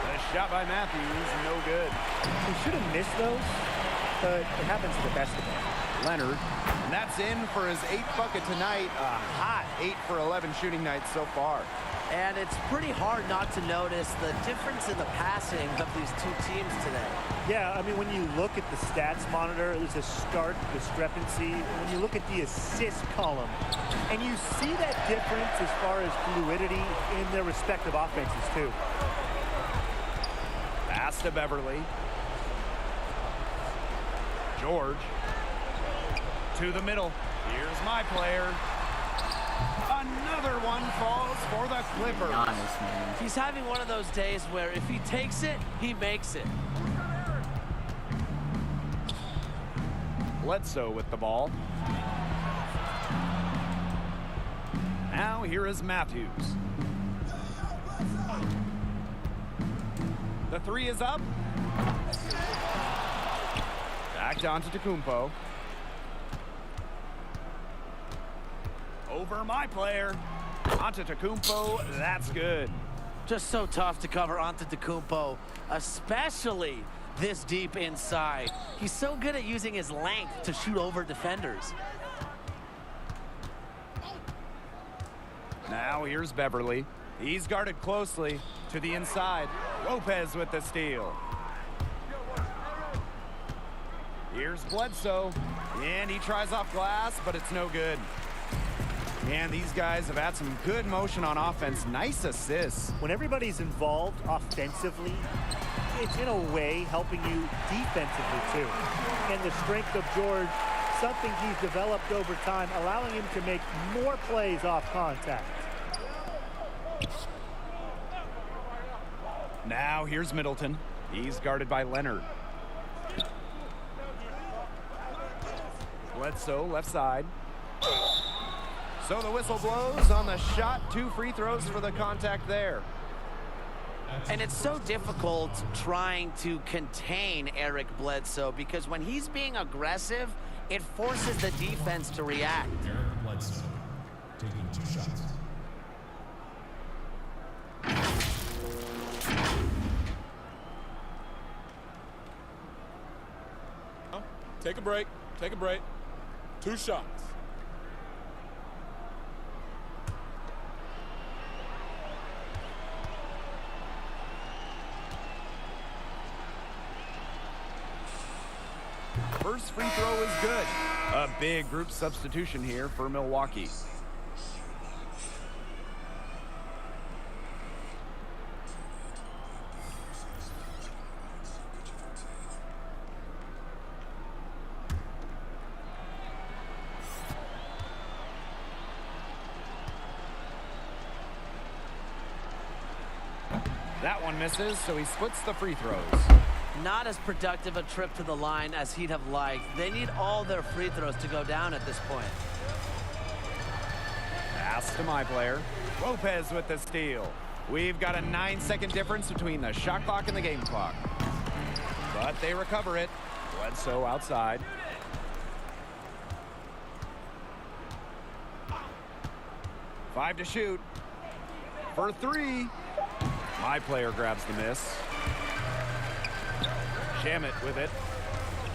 The shot by Matthews, no good. He should have missed those, but it happens to the best of them. Leonard, and that's in for his 8th bucket tonight. A hot 8 for 11 shooting night so far. And it's pretty hard not to notice the difference in the passing of these two teams today. Yeah, I mean, when you look at the stats monitor, there's a stark discrepancy. When you look at the assist column, and you see that difference as far as fluidity in their respective offenses, too. Pass to Beverly. George. To the middle. Here's my player. Another one falls for the Clippers. Honest, man. He's having one of those days where if he takes it, he makes it. Bledsoe with the ball. Now here is Matthews. The 3 is up. Back down to Tecumpo. Over my player. Antetokounmpo, that's good. Just so tough to cover Antetokounmpo, especially this deep inside. He's so good at using his length to shoot over defenders. Now here's Beverly. He's guarded closely to the inside. Lopez with the steal. Here's Bledsoe, and he tries off glass, but it's no good. And these guys have had some good motion on offense. Nice assists. When everybody's involved offensively, it's in a way helping you defensively too. And the strength of George, something he's developed over time, allowing him to make more plays off contact. Now here's Middleton. He's guarded by Leonard. Bledsoe left side. So the whistle blows on the shot. 2 free throws for the contact there. And it's so difficult trying to contain Eric Bledsoe because when he's being aggressive, it forces the defense to react. Eric Bledsoe taking 2 shots. Take a break. Take a break. 2 shots. First free throw is good. A big group substitution here for Milwaukee. That one misses, so he splits the free throws. Not as productive a trip to the line as he'd have liked. They need all their free throws to go down at this point. Pass to my player. Lopez with the steal. We've got a 9-second difference between the shot clock and the game clock. But they recover it. Bledsoe outside. Five to shoot. For 3. My player grabs the miss. Shamit with it.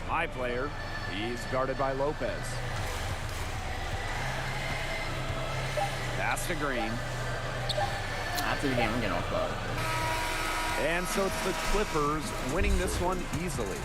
My player. He's guarded by Lopez. Pass to Green. After the game, I'm getting off guard. And so it's the Clippers winning this one easily.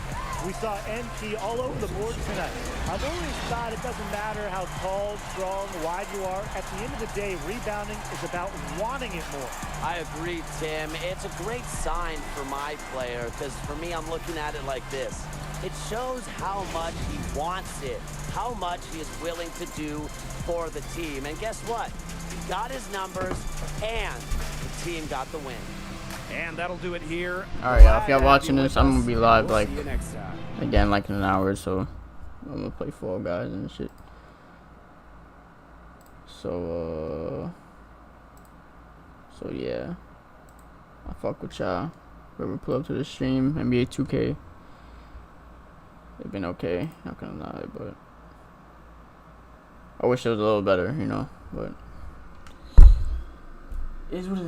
We saw NP all over the board tonight. I've always thought it doesn't matter how tall, strong, wide you are. At the end of the day, rebounding is about wanting it more. I agree, Tim. It's a great sign for my player because for me, I'm looking at it like this. It shows how much he wants it, how much he is willing to do for the team. And guess what? He got his numbers and the team got the win. And that'll do it here. Alright, y'all, if y'all watching this, I'm gonna be live like again like in an hour, so I'm gonna play Fall Guys and shit. So yeah, I fuck with y'all. Whoever pull up to the stream, NBA 2K. They've been okay, not gonna lie, but I wish it was a little better, you know. But it is what it is.